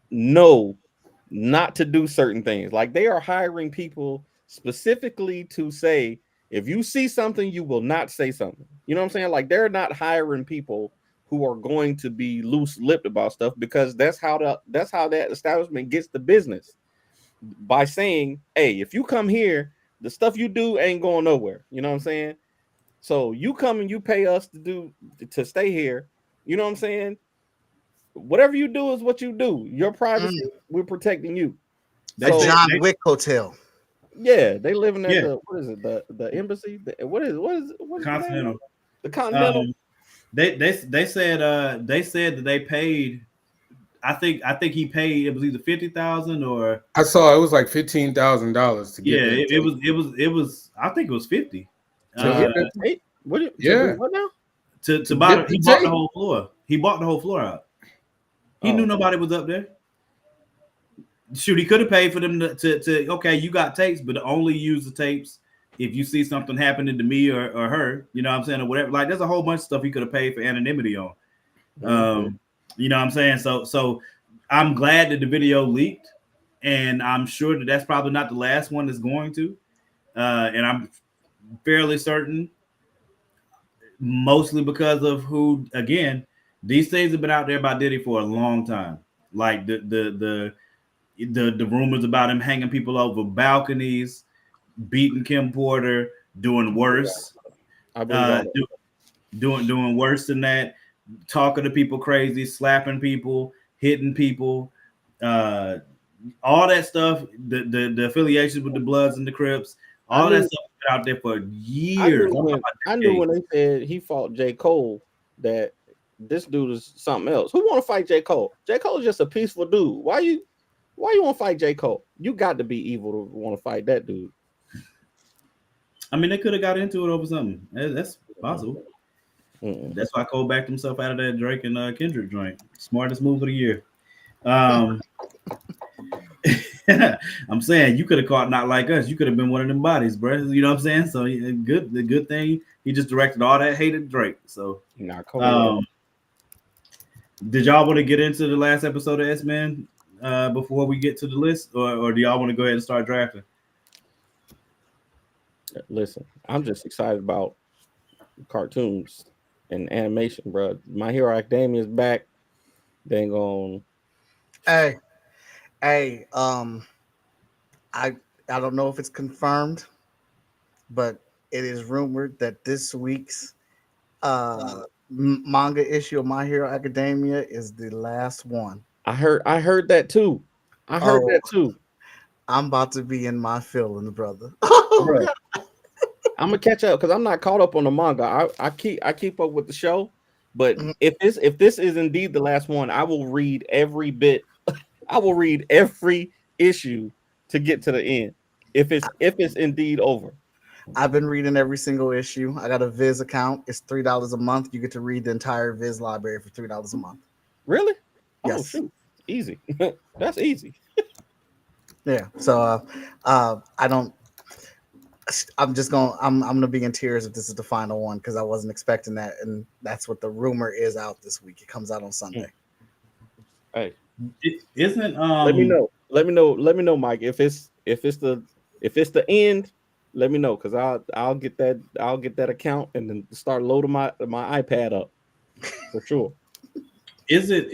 know not to do certain things. Like, they are hiring people specifically to say, if you see something, you will not say something. You know what I'm saying? Like, they're not hiring people who are going to be loose-lipped about stuff, because that's how that establishment gets the business, by saying, hey, if you come here, the stuff you do ain't going nowhere. You know what I'm saying? So you come and you pay us to stay here. You know what I'm saying? Whatever you do is what you do. Your privacy, we're protecting you. That's John Wick Hotel. Yeah, they live in there. What is it? The embassy? What is Continental. The Continental. They said that they paid. I think he paid. It was either $50,000 or I saw it was like $15,000 to get. Yeah, it was. I think it was 50. What now? To buy. He bought the whole floor. He bought the whole floor out. He knew nobody was up there. Shoot, he could have paid for them to okay, you got tapes, but only use the tapes if you see something happening to me or her, you know what I'm saying, or whatever. Like, there's a whole bunch of stuff he could have paid for anonymity on. You know what I'm saying? So I'm glad that the video leaked, and I'm sure that that's probably not the last one that's going to. And I'm fairly certain, mostly because of who, again, these things have been out there about Diddy for a long time. Like the rumors about him hanging people over balconies, beating Kim Porter, doing worse, doing worse than that, talking to people crazy, slapping people, hitting people, all that stuff. The affiliations with the Bloods and the Crips, all that stuff been out there for years. I knew when they said he fought J. Cole that this dude is something else. Who want to fight J. Cole? J. Cole is just a peaceful dude. Why you want to fight J. Cole? You got to be evil to want to fight that dude. I mean, they could have got into it over something. That's possible. That's why Cole backed himself out of that Drake and Kendrick joint. Smartest move of the year. I'm saying you could have caught Not Like Us. You could have been one of them bodies, bro. You know what I'm saying? So the good thing he just directed all that hated Drake. So did y'all want to get into the last episode of S-Man before we get to the list, or do y'all want to go ahead and start drafting? Listen, I'm just excited about cartoons and animation, bro. My Hero Academia is back. They ain't gonna. Hey, I don't know if it's confirmed, but it is rumored that this week's manga issue of My Hero Academia is the last one. I heard that too. That too. I'm about to be in my feelings, brother. I'm gonna catch up because I'm not caught up on the manga. I keep up with the show, but if this is indeed the last one, I will read every bit. I will read every issue to get to the end. If it's indeed over. I've been reading every single issue. I got a Viz account. It's $3 a month. You get to read the entire Viz library for $3 a month. Really? Yes. Oh, shoot. Easy. That's easy. Yeah. So I'm gonna be in tears if this is the final one because I wasn't expecting that, and that's what the rumor is out this week. It comes out on Sunday. Hey, isn't let me know, Mike. If it's the end, let me know because I'll get that account and then start loading my iPad up for sure. Isn't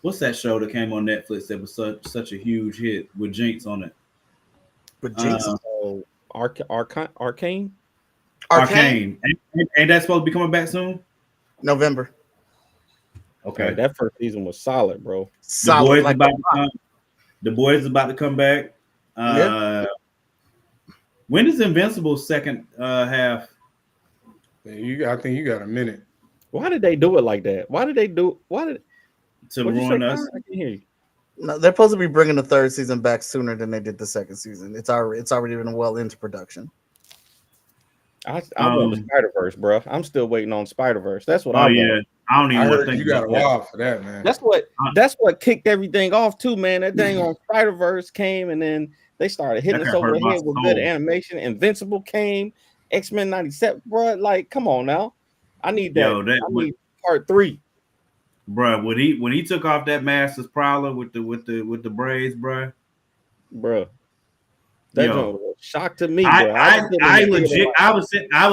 what's that show that came on Netflix that was such a huge hit with Jinx on it? With Jinx, Arcane. Ain't that supposed to be coming back soon? November. Okay, that first season was solid, bro. Solid. The boys about to come back. When is Invincible's second half? I think you got a minute. Why did they do it like that? To ruin us? I can hear you. No, they're supposed to be bringing the third season back sooner than they did the second season. It's already been well into production. I want the Spider-Verse, bro. I'm still waiting on Spider-Verse. That's what I want. Yeah. I don't even think you got a while for that, man. That's what kicked everything off too, man. That dang on Spider-Verse came, and then they started hitting us over the head with good animation. Invincible came, X-Men 97, bro. Like, come on now. I need that. I need part 3. Bro, when he took off that Master's Prowler with the braids, bro. That joint was a shock to me. I was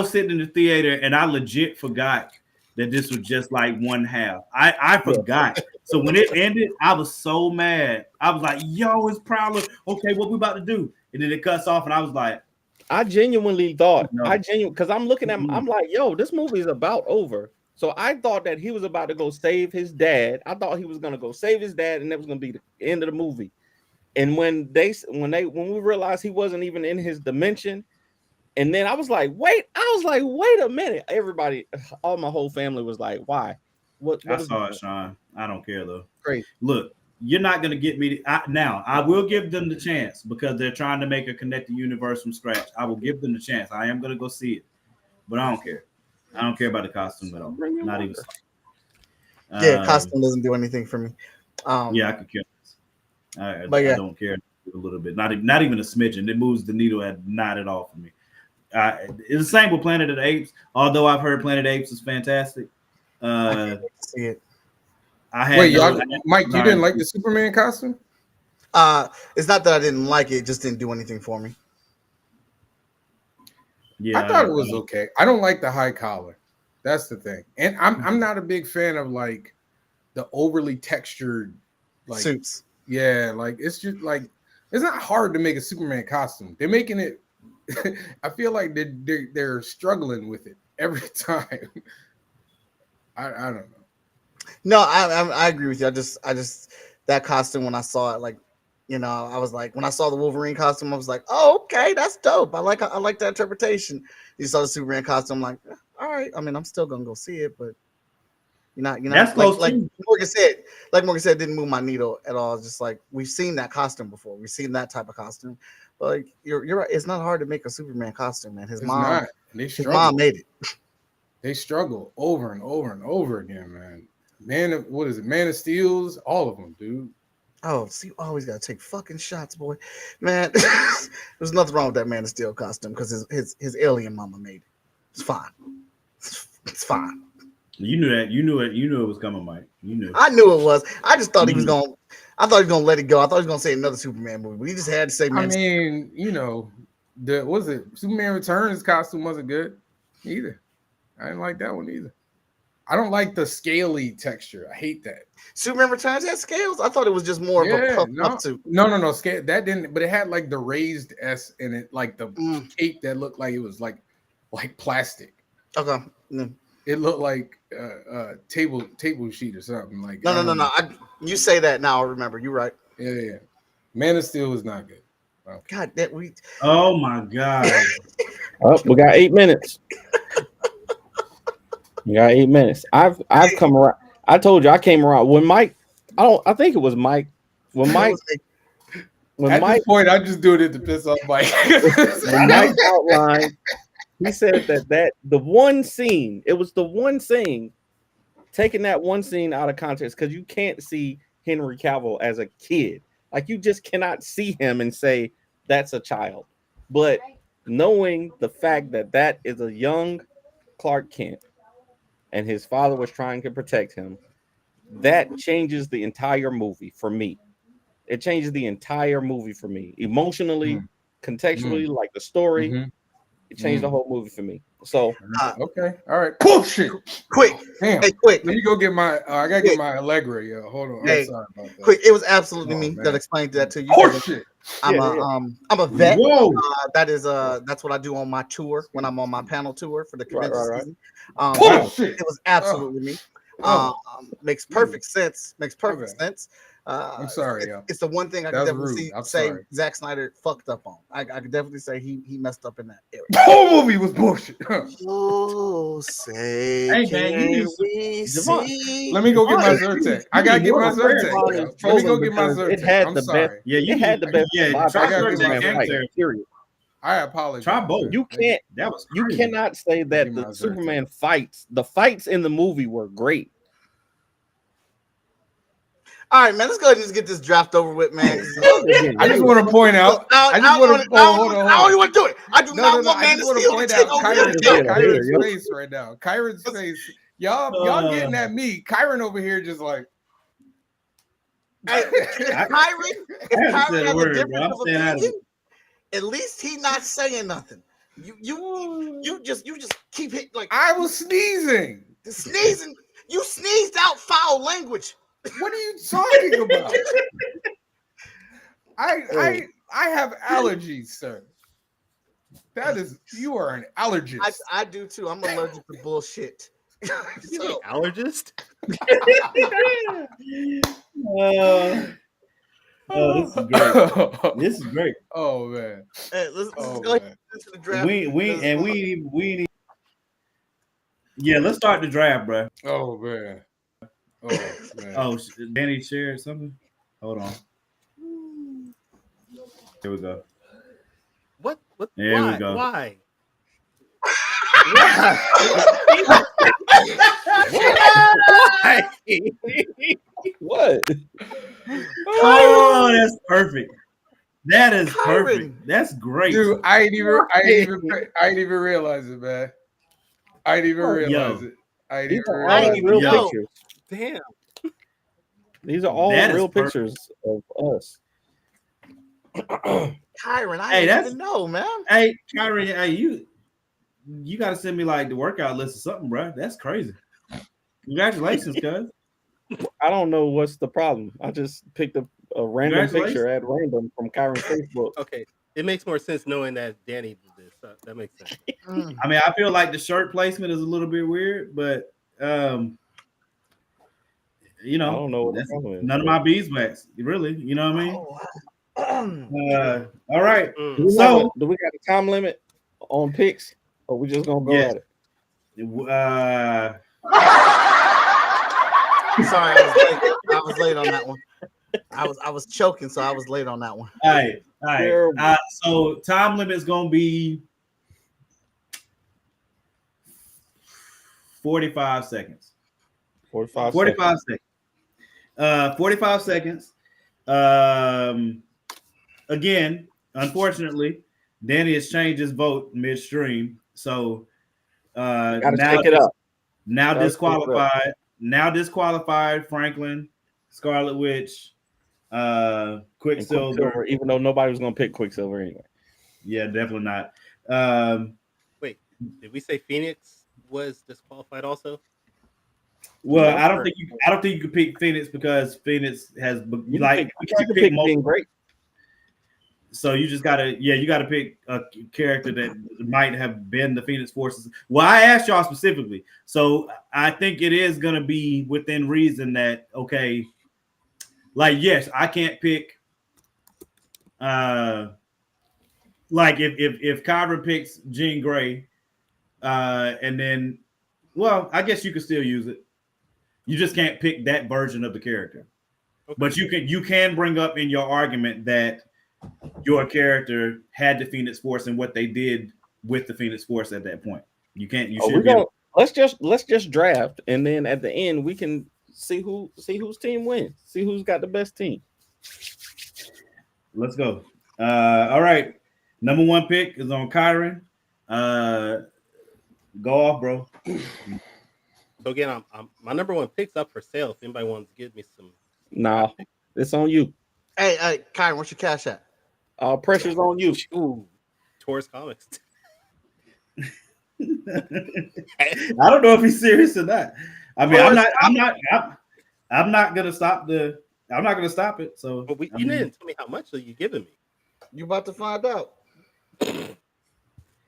sitting in the theater and I legit forgot that this was just like one half. I forgot. So when it ended, I was so mad. I was like, yo, it's Prowler. Okay, what we about to do? And then it cuts off, and I was like, I genuinely thought, because I'm looking at him, I'm like, yo, this movie is about over. So I thought that he was about to go save his dad. I thought he was gonna go save his dad, and that was gonna be the end of the movie. And when we realized he wasn't even in his dimension, and then I was like, wait a minute. Everybody, all my whole family was like, why? What I saw it, Sean. I don't care though. Great. Look, you're not gonna get me now. I will give them the chance because they're trying to make a connected universe from scratch. I will give them the chance. I am gonna go see it, but I don't care. I don't care about the costume at all. Not even. Yeah, costume doesn't do anything for me. Yeah, I could care less. I don't care a little bit. Not even a smidgen. It moves the needle not at all for me. It's the same with Planet of the Apes. Although I've heard Planet of the Apes is fantastic. I can't see it. Mike, you didn't like the Superman costume? It's not that I didn't like it; it just didn't do anything for me. Yeah, I thought it was okay. I don't like the high collar. That's the thing, and I'm not a big fan of like the overly textured like suits. Yeah, like it's just like it's not hard to make a Superman costume. They're making it. I feel like they're struggling with it every time. I don't know. No, I agree with you. I just that costume when I saw it, like, you know, I was like, when I saw the Wolverine costume, I was like, oh, okay, that's dope. I like that interpretation. You saw the Superman costume, I'm like, all right. I mean, I'm still gonna go see it, but you're not that's like Morgan said. Like Morgan said, it didn't move my needle at all. Just like we've seen that costume before. We've seen that type of costume. But like you're right. It's not hard to make a Superman costume, man. His mom made it. They struggle over and over and over again, man. Man of Steel's, all of them, dude. Oh, see, you always gotta take fucking shots, boy. Man, there's nothing wrong with that Man of Steel costume because his alien mama made it. It's fine. It's fine. You knew that. You knew it was coming, Mike. You knew. I knew it was. I just thought he was gonna. I thought he was gonna let it go. I thought he was gonna say another Superman movie, but he just had to say. I mean, you know, Superman Returns costume wasn't good either. I didn't like that one either. I don't like the scaly texture. I hate that. Superman Returns had scales. I thought it was just more of a puff suit. No. Scale that didn't. But it had like the raised S in it, like the cape that looked like it was like plastic. Okay. Mm. It looked like table sheet or something. Like no. You say that now. I remember. You're right. Yeah. Man of Steel is not good. Wow. God, that we. Oh my God. Oh, we got 8 minutes. We got 8 minutes. I've come around. I told you I came around when Mike. I think it was Mike. When Mike. At this point, I'm just doing it to piss off Mike. When Mike outlined. He said that the one scene, it was the one scene, taking that one scene out of context, because you can't see Henry Cavill as a kid. Like, you just cannot see him and say that's a child. But knowing the fact that is a young Clark Kent and his father was trying to protect him, that changes the entire movie for me. It changes the entire movie for me. Emotionally, contextually, like the story. It changed the whole movie for me. So okay, all right. Bullshit. Quick. Damn. Hey, quick. Let me go get my. I gotta get my Allegra. Yeah, hold on. Hey, I'm sorry about that. Quick. It was absolutely me that explained that to you. Bullshit. I'm a vet. That's what I do on my tour when I'm on my panel tour for the convention season. It was absolutely me. Makes perfect sense. Makes perfect sense. I'm sorry, it's the one thing I can definitely say Zack Snyder fucked up on. I could definitely say he messed up in that area. The whole movie was bullshit. Oh, say let me go get my Zyrtec. I gotta get my Zyrtec. Let me go get my Zyrtec. It had the best. Yeah, you had the best. Try Zyrtec. Period. I apologize. Try both. You can't. That was crazy. You cannot say that the Superman fights. The fights in the movie were great. All right, man. Let's go ahead and just get this draft over with, man. I just want to point out. I don't want to do it. I do not want Man of Steel to take over. Kyron's face right now. Kyron's face. Y'all getting at me. Kyron over here just like. If Kyron has a difference of opinion, at least he's not saying nothing. You just keep hitting like. I was sneezing. Sneezing. You sneezed out foul language. What are you talking about? I have allergies, sir. You are an allergist. I do too. I'm allergic to bullshit. So, allergist? This is great. This is great. Oh man. Hey, let's go ahead into the draft. We yeah, let's start the draft, bro. Oh man. Oh, Danny shared something. Hold on. Here we go. What? There we go. Why? What? Oh, that's perfect. That is perfect. That's great, dude. I ain't even realize it, man. I didn't even realize it. I ain't even realize real it. pictures. Damn. These are all real pictures of us. Kyron, I didn't even know, man. Hey, Kyron, hey, you got to send me like the workout list or something, bro. That's crazy. Congratulations, cuz. I don't know what's the problem. I just picked a random picture at random from Kyron's Facebook. Okay, it makes more sense knowing that Danny did this. That makes sense. I mean, I feel like the shirt placement is a little bit weird, but you know, I don't know. That's none of my beeswax, really. You know what I mean? All right. Do we got a time limit on picks, or we just gonna go at it? Sorry, I was late on that one. I was choking, so I was late on that one. All right. So time limit is gonna be 45 seconds. 45 seconds. 45 seconds. Again, unfortunately, Danny has changed his vote midstream. So now take it up. Now disqualified. Now disqualified Franklin, Scarlet Witch, Quicksilver. Even though nobody was gonna pick Quicksilver anyway. Yeah, definitely not. Wait, did we say Phoenix was disqualified also? Well, I don't think you could pick Phoenix because Phoenix has you can pick being great. So you just gotta pick a character that might have been the Phoenix Forces. Well, I asked y'all specifically, so I think it is gonna be within reason that like yes, I can't pick. Like if Kyra picks Jean Grey, and then, well, I guess you could still use it. You just can't pick that version of the character, but you can bring up in your argument that your character had the Phoenix Force and what they did with the Phoenix Force at that point. You can't. You should. Let's just draft, and then at the end we can see whose team wins. See who's got the best team. Let's go. All right. Number 1 pick is on Kyron. Go off, bro. So again, my number 1 pick's up for sale. If anybody wants to give me some, nah, it's on you. Hey, Kyron, what's your cash at? Pressure's on you. Ooh, Taurus Comics. I don't know if he's serious or not. I mean, I'm not gonna stop it. So, but you didn't tell me how much are you giving me. You about to find out. You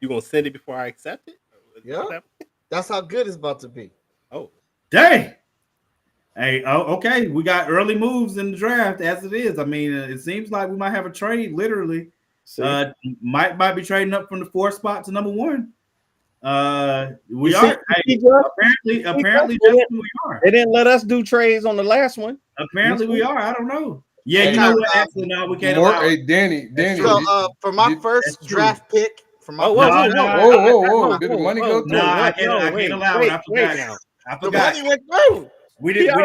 gonna send it before I accept it? Yeah, that's how good it's about to be. Oh, dang. Hey, okay. We got early moves in the draft as it is. I mean, it seems like we might have a trade. Literally, might be trading up from the 4th spot to number 1. We are apparently we are. They didn't let us do trades on the last one. Apparently we are. I don't know. Yeah, you know what? Actually, no, we can't. Hey, Danny. So, for my first draft pick, for my whoa, did the money go through? No, I can't allow it. I forgot. The money went through. We didn't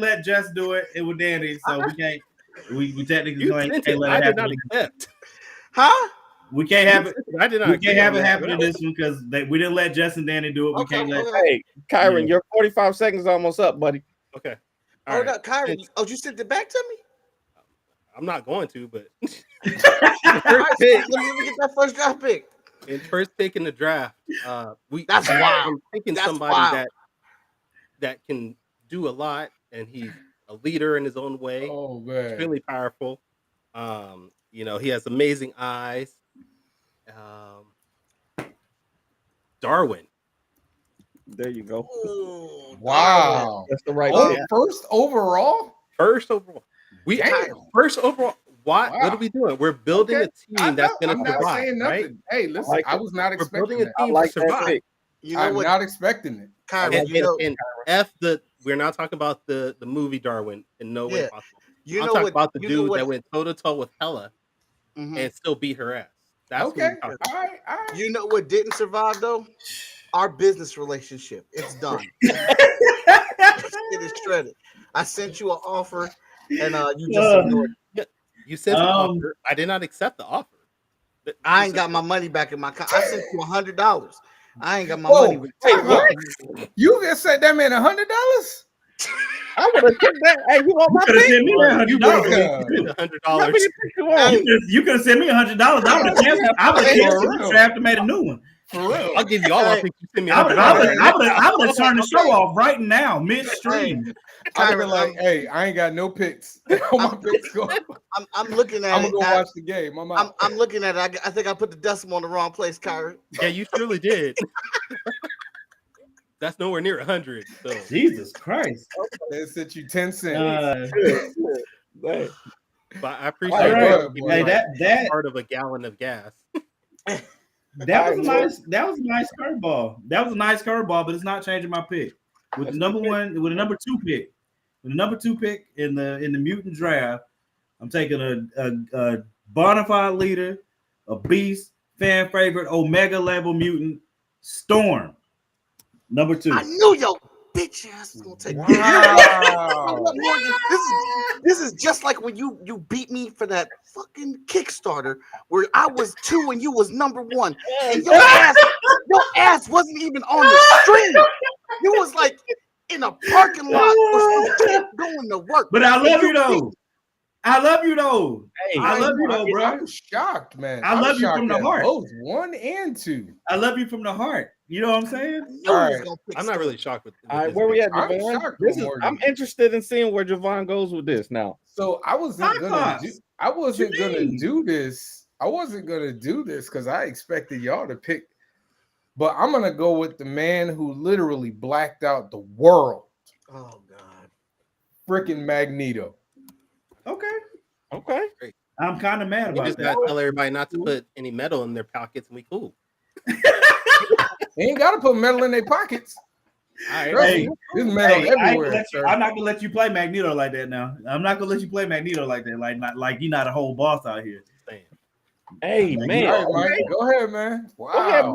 let Jess do it. It was Danny, so we can't. We technically can't let it happen. Huh? We can't have it. We can't have it happen in this one because we didn't let Jess and Danny do it. We can't let. Hey, Kyron, your 45 seconds is almost up, buddy. Okay. Hold up, Kyron. You sent it back to me? I'm not going to, but first pick. Let me get that first draft pick. In first pick in the draft, that's wild. I'm thinking somebody that can do a lot, and he's a leader in his own way. Oh man, he's really powerful. He has amazing eyes. Darwin. There you go. Ooh, wow, that's the right pick. First overall. First overall. What are we doing? We're building a team that's going to survive, right? Hey, listen, I was not expecting a team to survive. I'm not expecting it. Kyron, we're not talking about the movie Darwin in no way possible. I'm talking about the dude that went toe to toe with Hela and still beat her ass. That's okay. All right. You know what didn't survive though? Our business relationship. It's done. It is shredded. I sent you an offer, and you just ignored it. You sent the offer. I did not accept the offer. I ain't got my money back in my account. I sent you $100. I ain't got my money. Wait, what? You just sent that man $100? I would have took that. Hey, you want my sent me $100? You could have sent me $100. I would have canceled the draft and made a new one. For real, I'll give you all my picks. You send me $100. I would have turned the show off right now, midstream. I would be like, hey, I ain't got no picks. I'm looking at. I'm gonna go watch the game. I'm looking at it. I think I put the decimal in the wrong place, Kyrie. Yeah, you surely did. That's nowhere near 100. So. Jesus Christ! They sent you 10 cents. But I appreciate that part of a gallon of gas. That was a nice curveball. That was a nice curveball, but it's not changing my pick. With the number two pick in the mutant draft, I'm taking a bona fide leader, a beast, fan favorite, Omega level mutant, Storm. Number 2. I knew your bitch ass was gonna take. Wow. This is just like when you beat me for that fucking Kickstarter where I was 2 and you was number 1, and your ass wasn't even on the stream. You was like in a parking lot or some shit going to work. But I love you though. I love you though. Hey, I love you though, bro. I'm shocked, man. I love you from the heart. Both 1 and 2. I love you from the heart. You know what I'm saying? All right. I'm not really shocked with all right, where we at, Javon? I'm interested in seeing where Javon goes with this now. So I wasn't gonna do this. I wasn't gonna do this because I expected y'all to pick, but I'm gonna go with the man who literally blacked out the world. Oh God, freaking Magneto. Okay. I'm kind of mad about that. Just tell everybody not to put any metal in their pockets, and we cool. They ain't gotta put metal in their pockets. Hey, there's metal everywhere. I'm not gonna let you play Magneto like that now. I'm not gonna let you play Magneto like that. Like you're not a whole boss out here. Hey, man. All right, Mike, go ahead, man. Wow. Go ahead,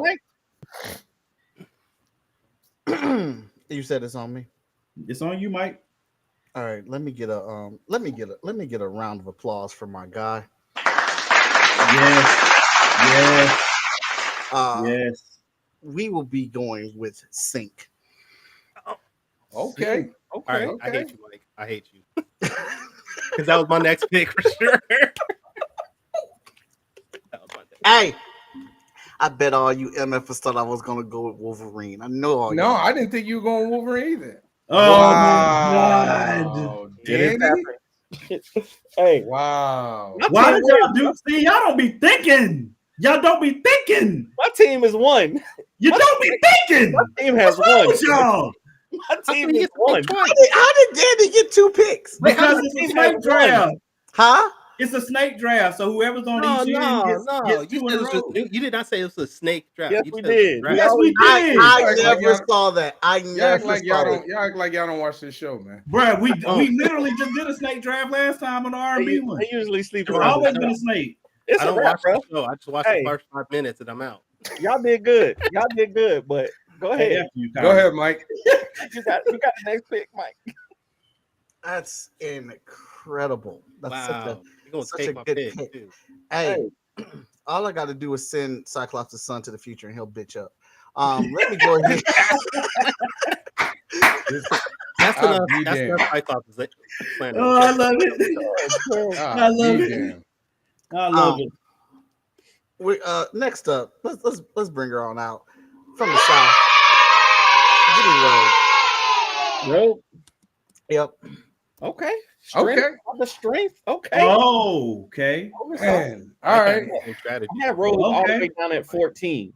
Mike. You said it's on me. It's on you, Mike. All right, let me get a round of applause for my guy. Yes. Yes. We will be going with Sync. Okay. All right. Okay. I hate you, Mike. I hate you. Because that was my next pick for sure. Hey, I bet all you MFers thought I was gonna go with Wolverine. I know all. No, I didn't think you were going Wolverine either. Oh my God! Hey, wow! Why did y'all do? See, y'all don't be thinking. Y'all don't be thinking. My team is 1. You don't be thinking. My team has What's wrong 1. with y'all? My team is 1. How did Danny get 2 picks? Because it's a snake draft. Huh? It's a snake draft. So whoever's on each end gets 2 in a row. You did not say it was a snake draft. Yes, we did. Yes, we did. I never saw that. Y'all act like y'all don't watch this show, man. Bro, we literally just did a snake draft last time on the R&B one. They usually sleep It's around. always been a snake. It's I don't wrap, watch bro. the show. I just watch the first 5 minutes and I'm out. Y'all did good. But go ahead. Go ahead, Mike. You got the next pick, Mike. That's incredible. That's such a good pick. Too. Hey, all I got to do is send Cyclops' son to the future and he'll bitch up. Let me go ahead. That's enough Cyclops' plan. Oh, I love it. I love it. I love it. We next up, let's bring her on out from the south. Give me Rogue. Yep. Okay. The strength. Okay. Oh, okay. Man. All right. I had Rogue all the way down at 14.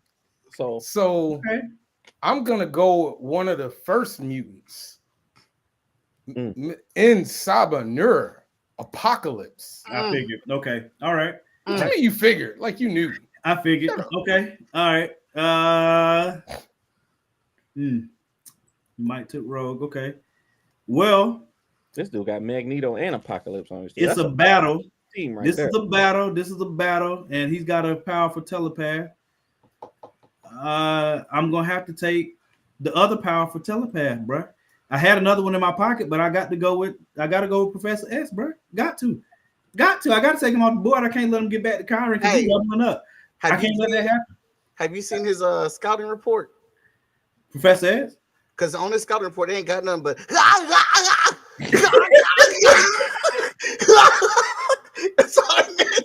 So I'm gonna go with one of the first mutants in Sabanur, Apocalypse. I figured. Okay. All right. Tell me you figured, like you knew. I figured. Okay. All right. You might took Rogue. Okay. Well, this dude got Magneto and Apocalypse on his team. It's a battle. team right this there. is a battle. This is a battle, and he's got a powerful telepath. I'm gonna have to take the other powerful telepath, bro. I had another one in my pocket, but I got to go with Professor X, bro. Got to. I got to take him off the board. I can't let him get back to Kyron because he's leveling up. I can't let that happen. Have you seen his scouting report? Professor X? Because on his scouting report, they ain't got nothing but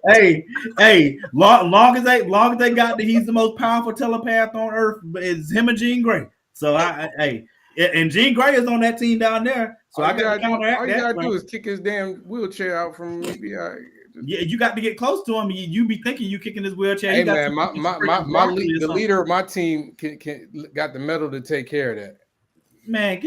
hey, long as they got that he's the most powerful telepath on earth, is him and Jean Grey. So and Jean Grey is on that team down there. So I got to counteract that. All you gotta do is kick his damn wheelchair out from me. Yeah, you got to get close to him. You be thinking you kicking his wheelchair. Hey man, the leader of my team got the medal to take care of that. Man,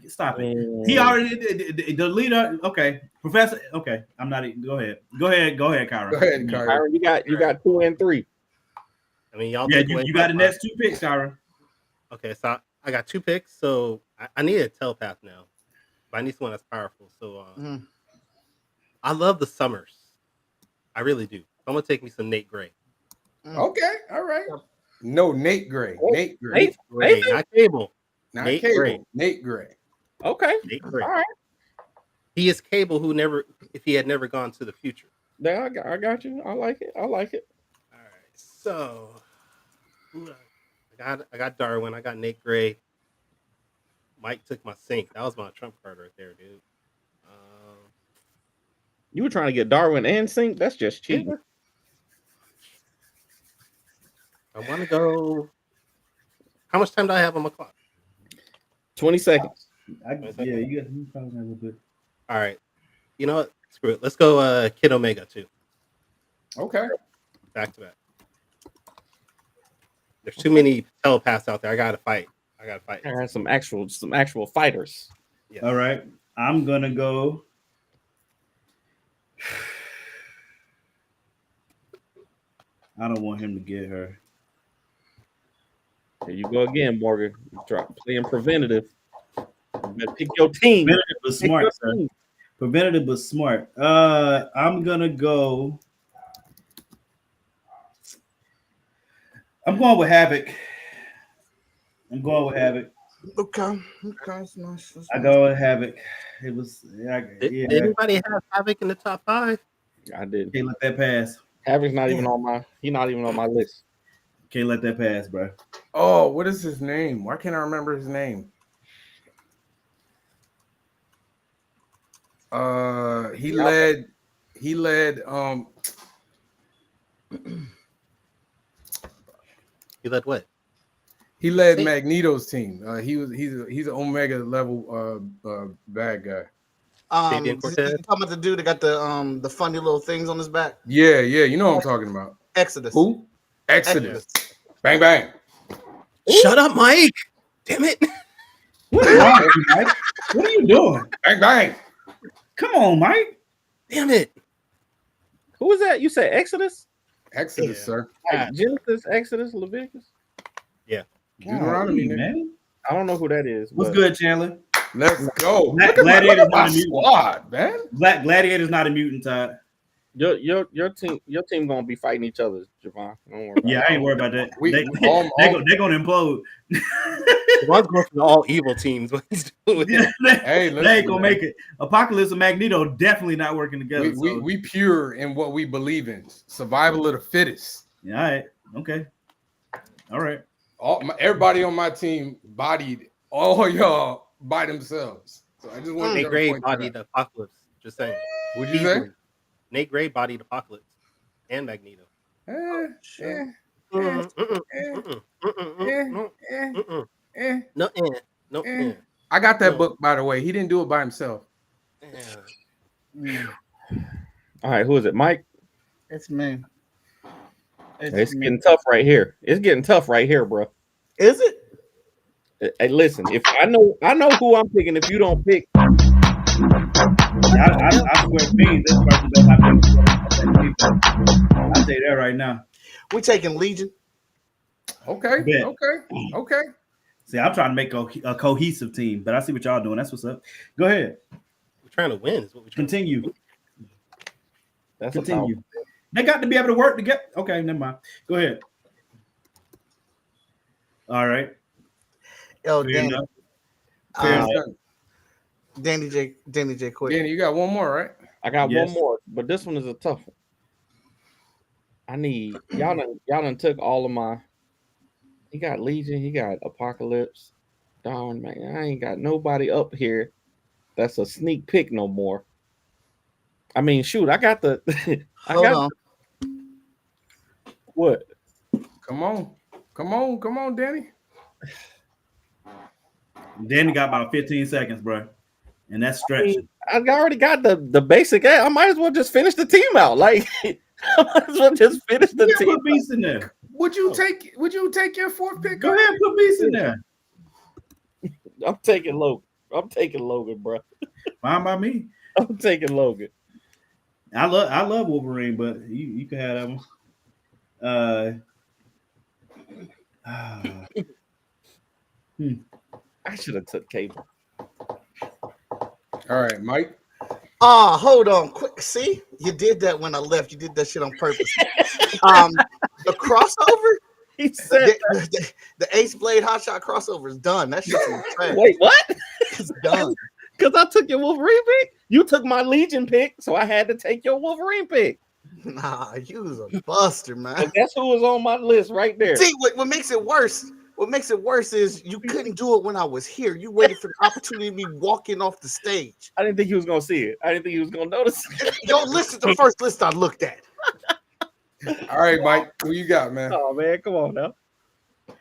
stop it. He already the leader. Okay, Professor. Okay, I'm not. Go ahead, Kyron. Go ahead, Kyron. Kyron, you got 2 and 3. I mean, y'all. Yeah, you got the next 2 picks, Kyron. Okay, so I got 2 picks. So I need a telepath now, but I need someone that's powerful. So I love the Summers. I really do. I'm gonna take me some Nate Gray. Okay, all right. No, Nate Gray. Nate Gray, not Cable. Not Nate Cable. Gray. Nate Gray. Okay. Nate Gray. All right. He is Cable if he had never gone to the future. Yeah, I got you. I like it. All right. So I got Darwin. I got Nate Gray. Mike took my Sync. That was my trump card right there, dude. You were trying to get Darwin and Sync? That's just cheating. I want to go. How much time do I have on my clock? 20 seconds. You probably have a little bit. All right. You know what? Screw it. Let's go Kid Omega too. Okay. Back to back. There's too many telepaths out there. I gotta fight. I have some actual fighters. Yes. All right. I'm gonna go. I don't want him to get her. There you go again, Morgan. Playing preventative. You better pick your team. Preventative but smart, sir. Preventative but smart. I'm gonna go. I'm going with Havoc. Okay. It's nice. I go with Havoc. It was. Did anybody have Havoc in the top 5? I did. Can't let that pass. Havoc's not even on my. He's not even on my list. Can't let that pass, bro. Oh, what is his name? Why can't I remember his name? He led. He led what? He led Magneto's team. He's an Omega level bad guy. You talking about the dude that got the funny little things on his back? Yeah, you know what I'm talking about. Exodus. Who? Exodus. Bang bang. Shut up, Mike. Damn it. What are you doing? Bang bang. Come on, Mike. Damn it. Who was that? You said Exodus? Exodus, sir. Like Genesis, Exodus, Leviticus? Yeah. Deuteronomy, man. I don't know who that is. What's good, Chandler? Let's go. Gladiator's not a mutant. Squad, man. Gladiator's not a mutant, Todd. Your team gonna be fighting each other, Javon. Don't worry. I ain't worried about that. They're gonna implode. Javon's going for the all evil teams. What he's doing? They ain't gonna make it. Apocalypse and Magneto definitely not working together. We pure in what we believe in. Survival of the fittest. Yeah, all right. Okay. All right. Everybody on my team bodied all y'all by themselves. So I just want Nate Gray bodied Apocalypse. Just saying. What'd you say? Nate Gray bodied Apocalypse and Magneto. No. I got that book, by the way. He didn't do it by himself. All right, who is it? Mike? It's me. It's getting tough right here. It's getting tough right here, bro. Is it? Hey, listen. If I know who I'm picking. If you don't pick, I swear, me, this person does not pick. I'll say that right now. We taking Legion. Okay. See, I'm trying to make a cohesive team, but I see what y'all doing. That's what's up. Go ahead. We're trying to win. Is what we're trying Continue. to do. That's continue. They got to be able to work together. Okay, never mind. Go ahead. All right. Yo, Danny. Danny J. Quick. Danny, you got one more, right? I got one more, but this one is a tough one. I need y'all done took all of my. He got Legion. He got Apocalypse. Darn man, I ain't got nobody up here. That's a sneak peek no more. I mean, shoot, I got the. Hold on. What? Come on, Danny. Danny got about 15 seconds, bro, and that's stretching. I already got the basic. I might as well just finish the team out. Like, I might as well just finish the team. Put Beast in there. Would you take your fourth pick? Go ahead, put Beast in there. I'm taking Logan, bro. Fine by me. I'm taking Logan. I love Wolverine, but you can have that one. I should have took Cable. All right, Mike. Hold on, quick. See, you did that when I left. You did that shit on purpose. The crossover. He said the Ace Blade Hotshot crossover is done. That shit's in the trash. Wait, what? It's done. Because I took your Wolverine pick. You took my Legion pick, so I had to take your Wolverine pick. Nah, you was a buster, man. And that's who was on my list right there. See, what makes it worse? What makes it worse is you couldn't do it when I was here. You waited for the opportunity of me walking off the stage. I didn't think he was gonna see it. I didn't think he was gonna notice it. Yo, listen to the first list I looked at. All right, Mike. Who you got, man? Oh man, come on now.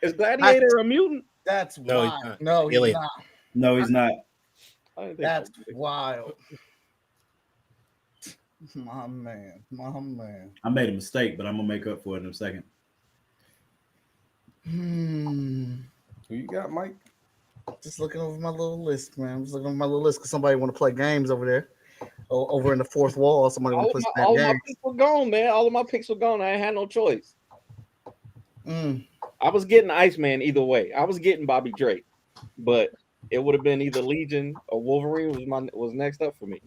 Is Gladiator a mutant? That's No, wild. No, he's not. No, he's not. That's wild. My man. I made a mistake, but I'm gonna make up for it in a second. Who you got, Mike? Just looking over my little list, man. I'm just looking over my little list because somebody want to play games over there. Over in the fourth wall. Somebody want to play all games. my picks were gone, man. All of my picks were gone. I ain't had no choice. I was getting Iceman either way. I was getting Bobby Drake, but it would have been either Legion or Wolverine was next up for me.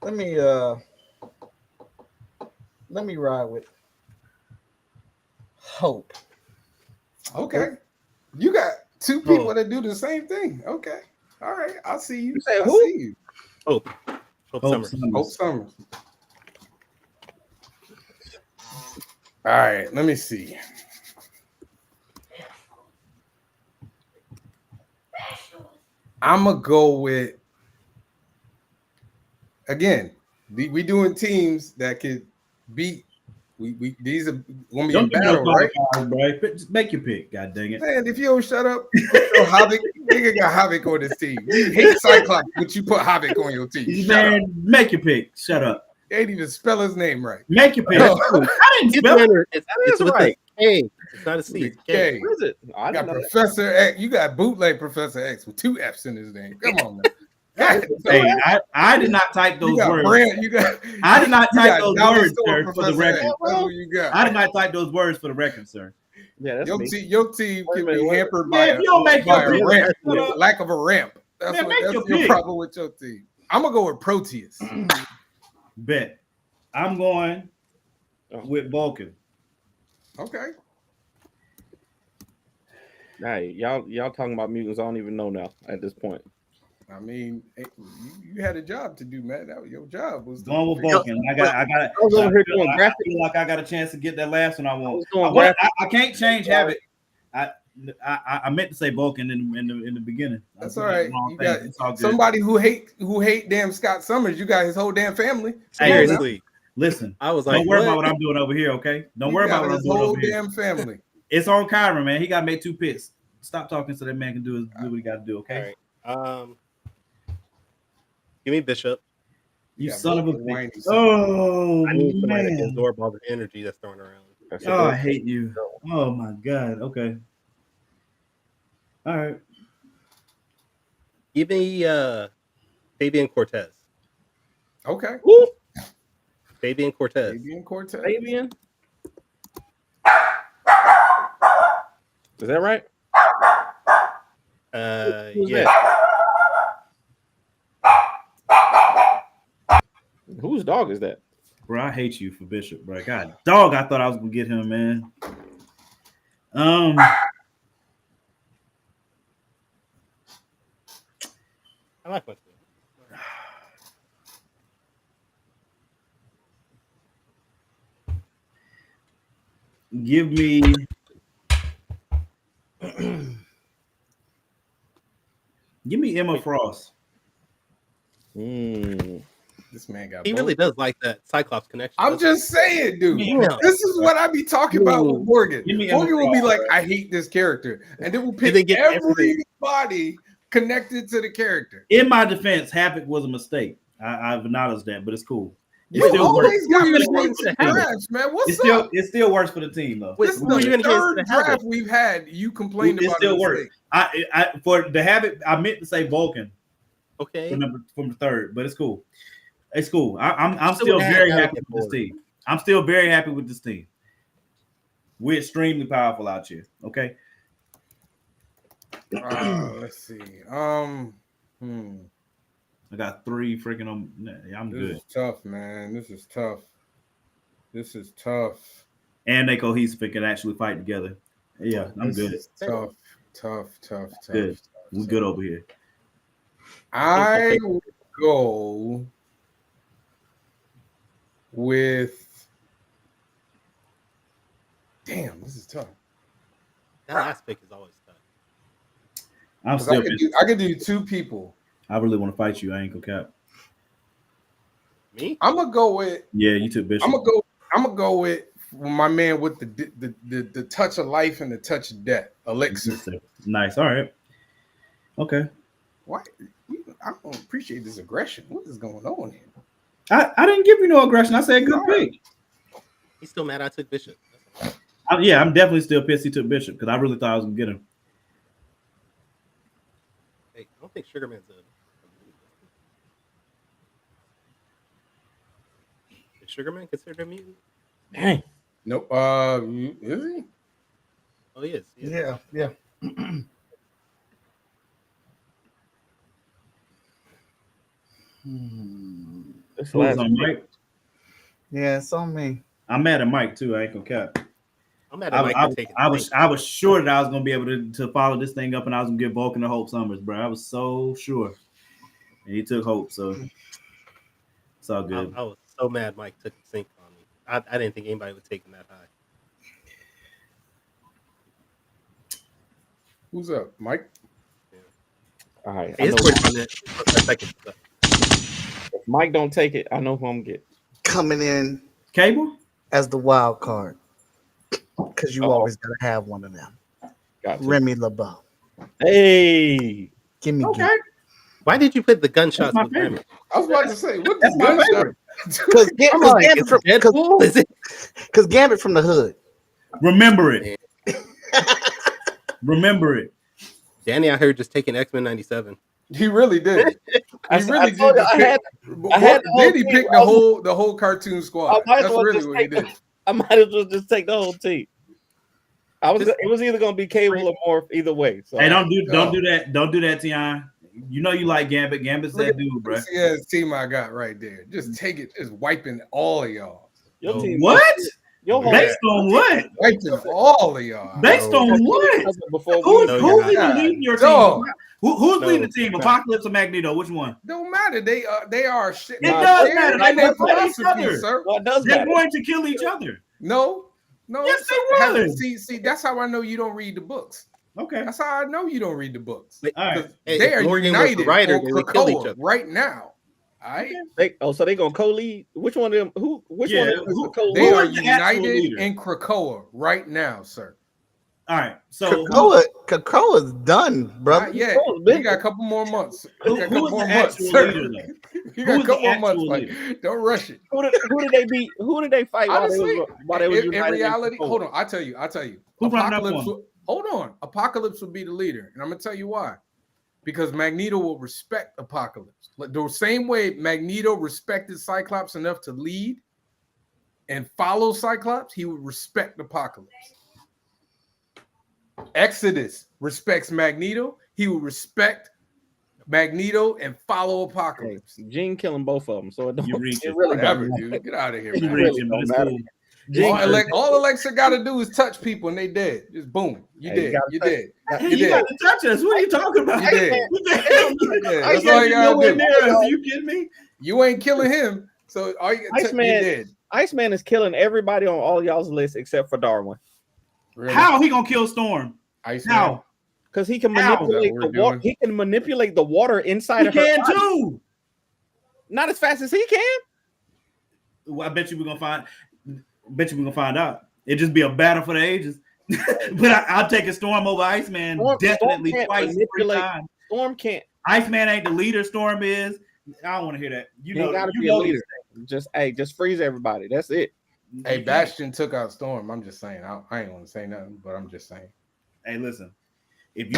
Let me ride with Hope. Okay. You got two people that do the same thing. Okay. All right. I'll see you. Say I who? see you. Hope Summers. Hope Summers. All right. Let me see. I'm going to go with, again, we doing teams that could beat. These are going to be a battle, right? Bro. Just make your pick, god dang it. Man, if you don't shut up, Havoc, nigga got Havoc on this team. You hate Cyclops, but you put Havoc on your team. Man, make your pick. Shut up. They ain't even spell his name right. Make your pick. I didn't spell it. It's right. K. It's not a C. It's K. What is it? You got Professor X. You got bootleg Professor X with 2 F's in his name. Come on, man. Hey, I did not type those words. I did not type those words, sir, for the record. I did not type those words for the record, sir. Yeah, that's your team can be hampered by a ramp, lack of a ramp. That's your problem with your team. I'm gonna go with Proteus. Bet. I'm going with Vulcan. Okay. Hey, y'all talking about mutants? I don't even know now at this point. I mean, you had a job to do, man. That was your job. Was going with Vulcan. I feel like I got a chance to get that last one I want. I can't change habit. I meant to say Vulcan in the beginning. That's all right. You got somebody who hate damn Scott Summers. You got his whole damn family. Seriously. Listen, I was like, don't worry about what I'm doing over here, okay? Don't worry about what I'm doing over here. Whole damn family. It's on Kyron, man. He got to make 2 picks. Stop talking so that man can do what he got to do, okay? All right. Give me Bishop. You son of a bitch. Oh, I need somebody to absorb all the energy that's thrown around. Oh, I hate you. Oh, my God. Okay. All right. Give me Fabian Cortez. Okay. Woo. Fabian Cortez. Fabian? Is that right? Yeah. Whose dog is that? Bro, I hate you for Bishop, bro. God, dog, I thought I was gonna get him, man. I like Westbrook. Give me Emma Frost. This man got. He really does like that Cyclops connection. I'm just saying, dude. This is what I be talking about with Morgan. Morgan will be like, "I hate this character," and then we'll pick everybody connected to the character. In my defense, Havoc was a mistake. I've acknowledged that, but it's cool. You always got mistakes in drafts, man. What's up? It still works for the team, though. This is the third draft we've had. You complained about it. Still works. I for the Havoc, I meant to say Vulcan. Okay. From the third, but it's cool. It's cool. I'm still very happy with this team. I'm still very happy with this team. We're extremely powerful out here. Okay. Let's see. I got 3 freaking. I'm good. This is tough, man. This is tough. And they cohesive and can actually fight together. Yeah, I'm good. Tough. Good. We're good over here. I will go with. Damn, this is tough. That last pick is always tough. I'm still. I could do 2 people. I really want to fight you. I ain't gonna cap. Me? I'm gonna go with. Yeah, you took Bishop. I'm gonna go with my man with the touch of life and the touch of death, Elixir. Nice. All right. Okay. Why? I don't appreciate this aggression. What is going on here? I didn't give you no aggression. I said good pick. He's still mad I took Bishop. I'm definitely still pissed he took Bishop because I really thought I was gonna get him. Hey, I don't think Sugarman's a. Is Sugarman considered a mutant? Dang. Nope. Is he? Oh, he is. Yeah. Who's on Mike? Yeah, it's on me. I'm mad at Mike too. I ain't gonna cap. I'm mad at Mike for taking. I was sure that I was gonna be able to follow this thing up, and I was gonna give Vulcan to Hope Summers, bro. I was so sure, and he took Hope, so it's all good. I was so mad Mike took the sync on me. I didn't think anybody would take him that high. Who's up, Mike? Yeah. All right. If Mike don't take it, I know who I'm getting. Coming in Cable as the wild card because you always gotta have one of them. Gotcha. Remy LeBeau. Hey, Give me. Okay. Why did you put the gunshots with Remy? I was about to say, what the gunshot? Because Gambit from the hood. Remember it. Remember it. Danny, I heard just taking X-Men 97. He really did. I really did. Did he pick the whole cartoon squad? That's really what he did. I might as well just take the whole team. It was either gonna be Cable or Morph, either way. So hey, don't do that. Don't do that, Tion. You know you like Gambit. Gambit's that dude, bro. Yeah, team I got right there. Just take it. Just wiping all of y'all. Your team, what? Based on what? Wiping all of y'all. Based on what? Who's leading your team? Who's leading the team? Apocalypse or Magneto? Which one? Don't matter. They are shit. It does matter. They're philosophy, sir. They're going to kill each other. No. Yes, they will. See, that's how I know you don't read the books. Okay. That's how I know you don't read the books. All right. They are united on Krakoa right now. All right. So they're gonna co-lead. Which one of them? Which one of them is the co-lead? They are united in Krakoa right now, sir. All right. So Krakoa's done, brother. Yeah, you got a couple more months. You got a couple more months, sir. You got a couple more months. Like, don't rush it. Who did they beat? Who did they fight? Honestly, while they was in reality, hold on. I'll tell you. Apocalypse will be the leader, and I'm gonna tell you why. Because Magneto will respect Apocalypse. The same way Magneto respected Cyclops enough to lead and follow Cyclops, he would respect Apocalypse. Exodus respects Magneto. He will respect Magneto, and follow Apocalypse. Hey, Gene killing both of them, so it don't. You reach it really whatever, dude. Get out of here. You Man. reach him, but it's cool. All Alexa got to do is touch people and they dead. Just boom. You dead. You dead. You got to touch us. What are you talking about? You dead. That's all you got to do. Are you kidding me? You ain't killing him. So all you dead. Iceman is killing everybody on all y'all's list except for Darwin. Really? How he gonna kill Storm? Iceman. How? Because he can manipulate the water. He can manipulate the water inside of her. He can too. Not as fast as he can. Well, I bet you we're gonna find out. It'd just be a battle for the ages. But I'll take a Storm over Iceman definitely twice. Storm can't. Iceman ain't the leader. Storm is. I don't want to hear that. You know a leader. Just freeze everybody. That's it. Hey, Bastion took out Storm. I'm just saying. I ain't want to say nothing, but I'm just saying. Hey, listen. If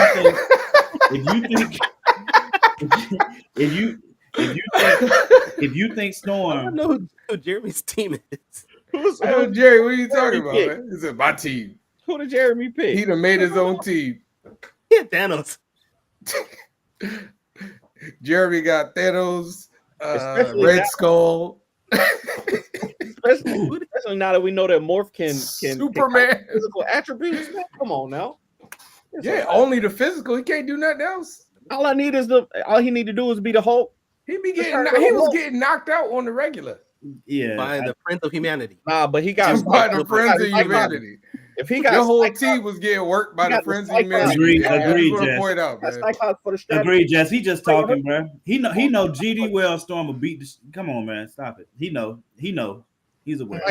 you think Storm, I don't know who Jeremy's team is. Jerry, what are you talking about, man? This is my team. Who did Jeremy pick? He done made his own team. Yeah, Thanos. Jeremy got Thanos, Red Skull. Especially now that we know that Morph can Superman physical attributes. Come on now. Only the physical. He can't do nothing else. All he need to do is be the Hulk. He was getting knocked out on the regular. Yeah, by the Friends of Humanity. Nah, but he got by the Friends of Humanity. If he got your whole team was getting worked by the Friends of Humanity. Agreed, Jess. Point out, man. Agreed, Jess. He just talking, bro. He know GD Well Storm will beat the. Come on, man, stop it. He know. He's aware.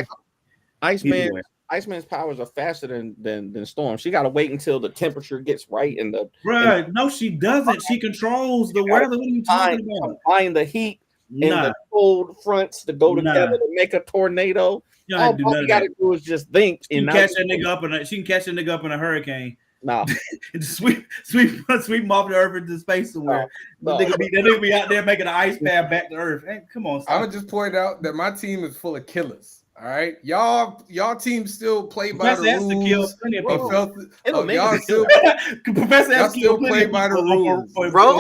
Iceman's powers are faster than Storm. She got to wait until the temperature gets right and the. Right? No, she doesn't. She controls the weather. What are you talking about? Combine the heat and the cold fronts to go together to make a tornado. All you got to do is just think. She can catch that nigga up in a hurricane. Nah, sweep him off the earth into space somewhere. No. That nigga be out there making an ice path back to earth. Hey, come on. I'm gonna just point out that my team is full of killers. All right, y'all team still play by the rules. Y'all still play by the rules. Rogue,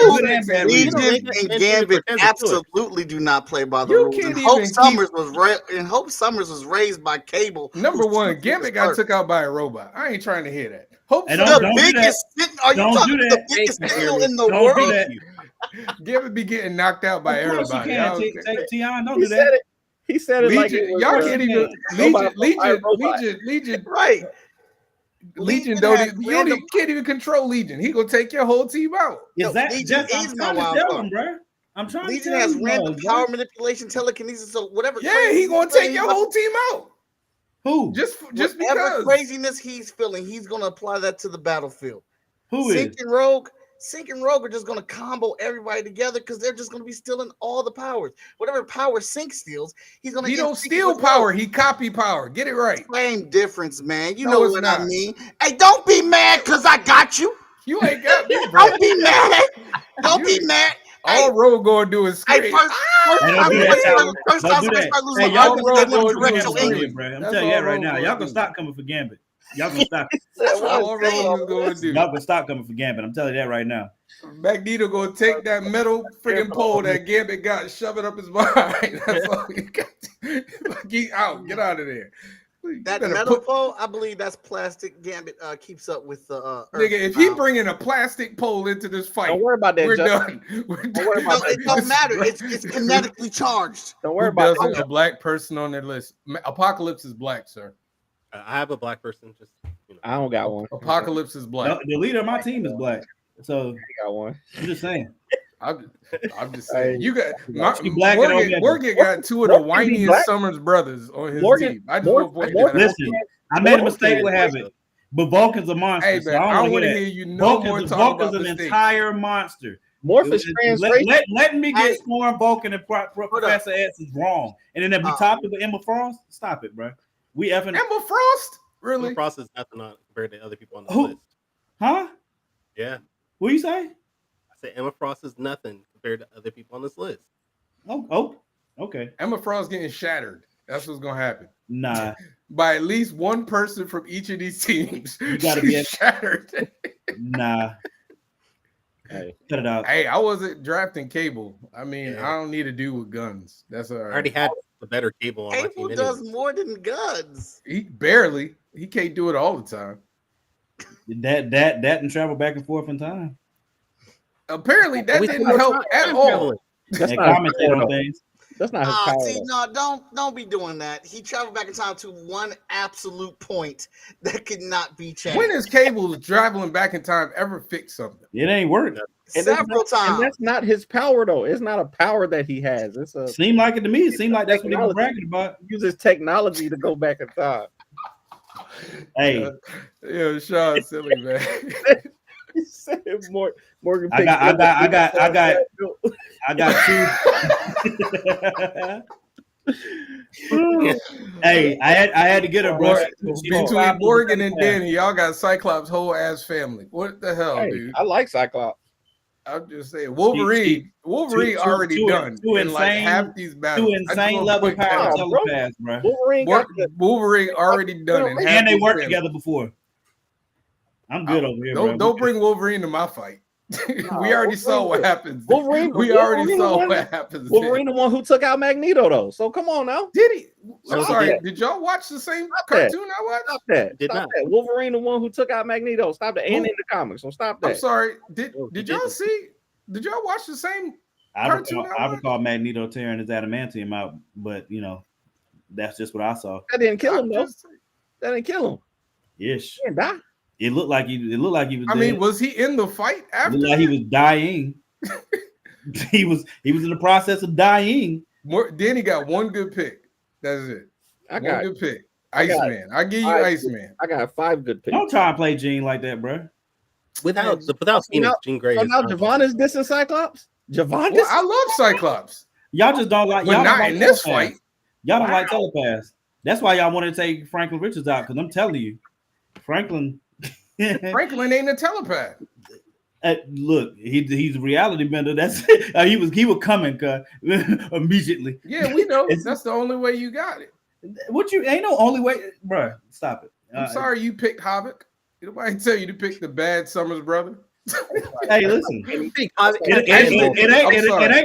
Legion, and Gambit absolutely do not play by the rules. And Hope Summers was raised by Cable. Number one, Gambit got took out by a robot. I ain't trying to hear that. Hope Summers, the biggest. Are you talking the biggest kill in the world? Gambit be getting knocked out by everybody. Don't do that. He said it Legion, like y'all can't even Legion. Right. Legion can't even control Legion. He gonna take your whole team out. Legion is my wild card, bro. I'm trying. Legion has random power manipulation, telekinesis, so whatever. Yeah, he gonna take your whole team out. Who? Just whatever because craziness he's feeling, he's gonna apply that to the battlefield. Who is? Sync and Rogue are just going to combo everybody together because they're just going to be stealing all the powers. Whatever power Sync steals, he's going to. He don't steal power. He copy power. Get it right. Same difference, man. You know what I mean. Hey, don't be mad because I got you. You ain't got me, bro. Don't be mad. Don't be mad. All Rogue gonna do is scream. First time I'm telling you that right now. Y'all gonna stop coming for Gambit. Y'all gonna stop. All Rogue is gonna do. Y'all gonna stop coming for Gambit. I'm telling you that right now. Magneto gonna take that metal friggin' pole that Gambit got and shove it up his behind. That's all he got. Get out of there. That metal pole, I believe that's plastic. Gambit keeps up with the nigga. If he bringing a plastic pole into this fight, don't worry about that. We're done. Don't worry about that. It don't matter. It's kinetically charged. Don't worry about a black person on their list. Apocalypse is black, sir. I have a black person. Just I don't got one. Apocalypse is black. No, the leader of my team is black. So I got one. I'm just saying. I'm just saying. You got Morgan got two of the whiniest Summers brothers on his team. I just listen. I made a mistake with Habit, but Vulcan's a monster. Hey, man, so I don't want to hear you no more talking about Vulcan's an entire monster. Morph is translation. Letting me get Storm, Vulcan, and Professor X is wrong. And then if we top it with Emma Frost, stop it, bro. We effing Emma Frost? Really? Emma Frost is nothing on compared to other people on the list. Huh? Yeah. What you say? I said Emma Frost is nothing compared to other people on this list. Oh, okay. Emma Frost getting shattered. That's what's gonna happen. Nah. By at least one person from each of these teams. You gotta be shattered. Nah. Cut it out. Hey, I wasn't drafting Cable. I mean, I don't need to do with guns. That's all right. I already had the better Cable on my team. Cable does more than guns. He barely. He can't do it all the time. That and travel back and forth in time. Apparently, that didn't help at all. That's not commentate on things. That's not his power. See, no, don't be doing that. He traveled back in time to one absolute point that could not be changed. When has Cable traveling back in time ever fixed something? It ain't worked. Several times. And that's not his power, though. It's not a power that he has. It's a seemed like it to me. It seemed like that's what he was bragging about. He uses technology to go back in time. Hey, Sean, silly man. He said Morgan. I got two. Hey, I had to get her, bro. Between Morgan and Danny, y'all got Cyclops' whole ass family. What the hell, dude? I like Cyclops. I'm just saying, Wolverine already done. Two in like half these battles. Two insane level power telepaths, bro. Wolverine already done. And they worked together before. I'm good over here, bro. Don't bring Wolverine to my fight. We already saw what happens. Wolverine what happens. Wolverine, the one who took out Magneto, though. So come on now. Did he? I'm sorry. Did y'all watch the same cartoon I watched? Stop that. Stop that. Wolverine, the one who took out Magneto. Stop that. And in the comics. So stop that. I'm sorry. Did y'all see? Did y'all watch the same cartoon? I recall Magneto tearing his adamantium out, but that's just what I saw. That didn't kill him, though. That didn't kill him. Yes. He didn't die. It looked like he was. I mean, was he in the fight after? It looked like he was dying. he was in the process of dying. Danny got one good pick. That's it. One good pick. Iceman. I give you Iceman. I got 5 good picks. Don't try and play Gene like that, bro. Without Jean Grey. So now Javon is dissing Cyclops. Javon, I love Cyclops. Y'all just don't like. But y'all not don't like in this fight. Y'all don't like telepaths. That's why y'all want to take Franklin Richards out. Because I'm telling you, Franklin ain't a telepath. Look, he's a reality bender. That's he was coming immediately. Yeah, we know. That's the only way you got it. What you ain't no only way, bro. Stop it. I'm sorry you picked Havoc. Nobody tell you to pick the bad Summers brother. Hey, listen. It ain't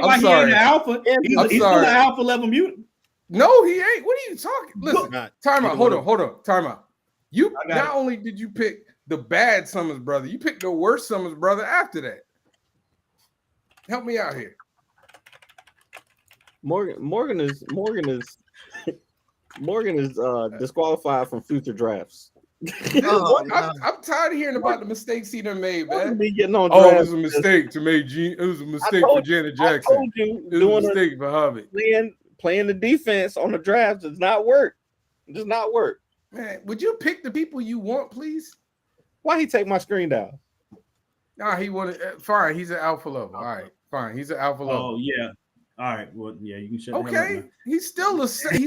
like he ain't an alpha. He's still an alpha level mutant. No, he ain't. What are you talking? Listen, time out. Hold on. Time out. You not only did you pick the bad Summers brother, you picked the worst Summers brother after that. Help me out here. Morgan is disqualified from future drafts. I'm tired of hearing about the mistakes he done made, man. It was a mistake to make Gene. It was a mistake for Janet Jackson. It was a mistake for Hobbit. Playing the defense on the draft does not work. It does not work. Man, would you pick the people you want, please? Why he take my screen down? Nah, he wanted. Fine, he's an alpha level. All right, fine, he's an alpha level. Oh yeah. All right. Well, yeah, you can shut. Okay, he's still the worst. I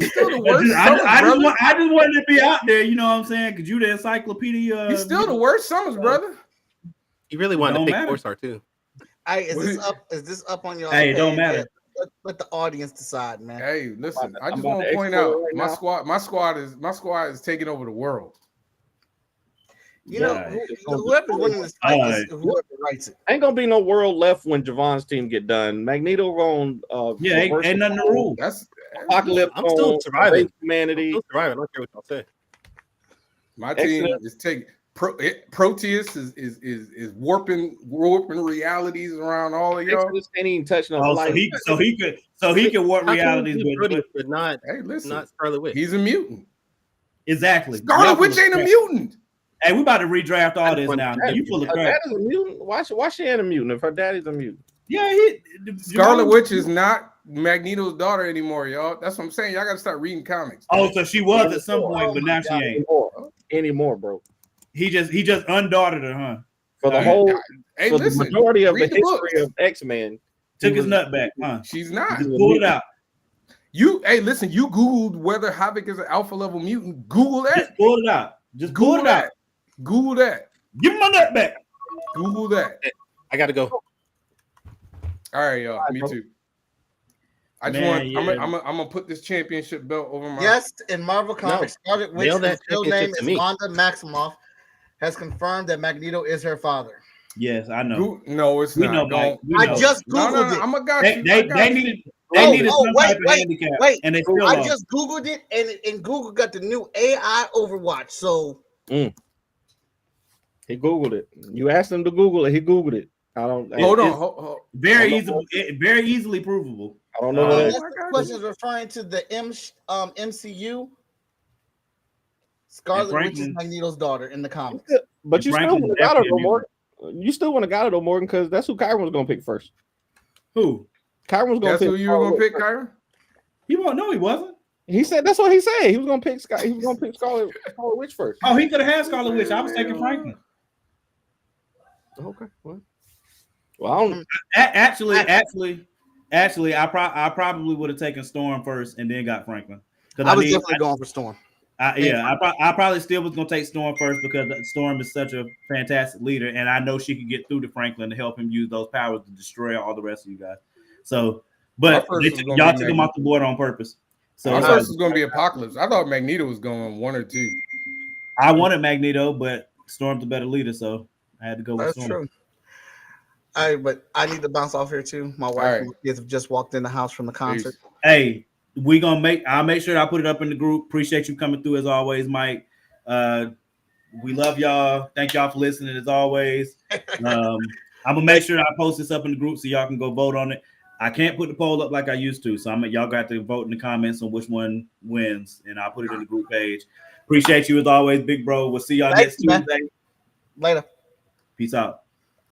just wanted to be out there. You know what I'm saying? Because you the encyclopedia. He's still the worst Summers brother. He really wanted to pick 4-star too. Is this up on your? Hey, it don't matter. Let the audience decide, man. Hey, listen. I just want to point out my squad is taking over the world. Whoever's winning this fight is whoever writes it. Ain't gonna be no world left when Javon's team get done. Magneto on ain't nothing to rule. That's Apocalypse. I'm still surviving. Humanity. I'm still surviving. I don't care what y'all say. My team is taking Proteus is warping realities around all of y'all. Ain't even touching so he could warp realities, but not. Hey, listen, not Scarlet Witch. He's a mutant. Exactly. Scarlet Witch ain't a mutant. Hey, we about to redraft all this now. You full of crap. Her daddy's a mutant. Why she ain't a mutant if her daddy's a mutant? Yeah, Scarlet Witch is not Magneto's daughter anymore, y'all. That's what I'm saying. Y'all got to start reading comics. Oh, so she was at some point, but now she ain't anymore, bro. He just undaughtered her, huh? For the whole, the majority of the history of X-Men, took his nut back, huh? She's not. Just pulled it out. You Googled whether Havoc is an alpha level mutant. Google that. Just pull it out. Just Google it out. Google that. Give me my nut back. Google that. I gotta go. All right, y'all. Me too. I'm gonna put this championship belt over my. Yes, in Marvel Comics, Scarlet Witch, whose real name is Wanda Maximoff, has confirmed that Magneto is her father. Yes, I know. No, it's not. Know, Mike. I just Googled it. I'm gonna got you. They needed some type of handicap. Wait. And they still I just Googled it, and Google got the new AI Overwatch. So he Googled it. You asked him to Google it. He Googled it. Hold on. Very easily provable. I don't know. This question is referring to the MCU. Scarlet Witch is Magneto's daughter in the comics. But you still would have got it, though, Morgan. You still want to got it, though, Morgan, because that's who Kyron was going to pick first. Who? Kyron was going to pick. That's who you were going to pick, Kyron? He won't. No, he wasn't. He said that's what he said. He was going to pick He was going to pick Scarlet Witch first. Oh, he could have had Scarlet Witch. I was taking Franklin. Okay. Well, I don't. Actually, I probably would have taken Storm first and then got Franklin. I was definitely going for Storm. I probably still was going to take Storm first because Storm is such a fantastic leader, and I know she could get through to Franklin to help him use those powers to destroy all the rest of you guys. So, but y'all took him off the board on purpose. So our first was going to be Apocalypse. I thought Magneto was going 1 or 2. I wanted Magneto, but Storm's a better leader, so I had to go with Storm. That's true. All right, but I need to bounce off here too. My wife and kids have just walked in the house from the concert. Hey, I'll make sure I put it up in the group. Appreciate you coming through as always, Mike. We love y'all. Thank y'all for listening as always. I'm gonna make sure I post this up in the group so y'all can go vote on it. I can't put the poll up like I used to, so y'all got to vote in the comments on which one wins, and I'll put it in the group page. Appreciate you as always, big bro. We'll see y'all next Tuesday. Later. Peace out.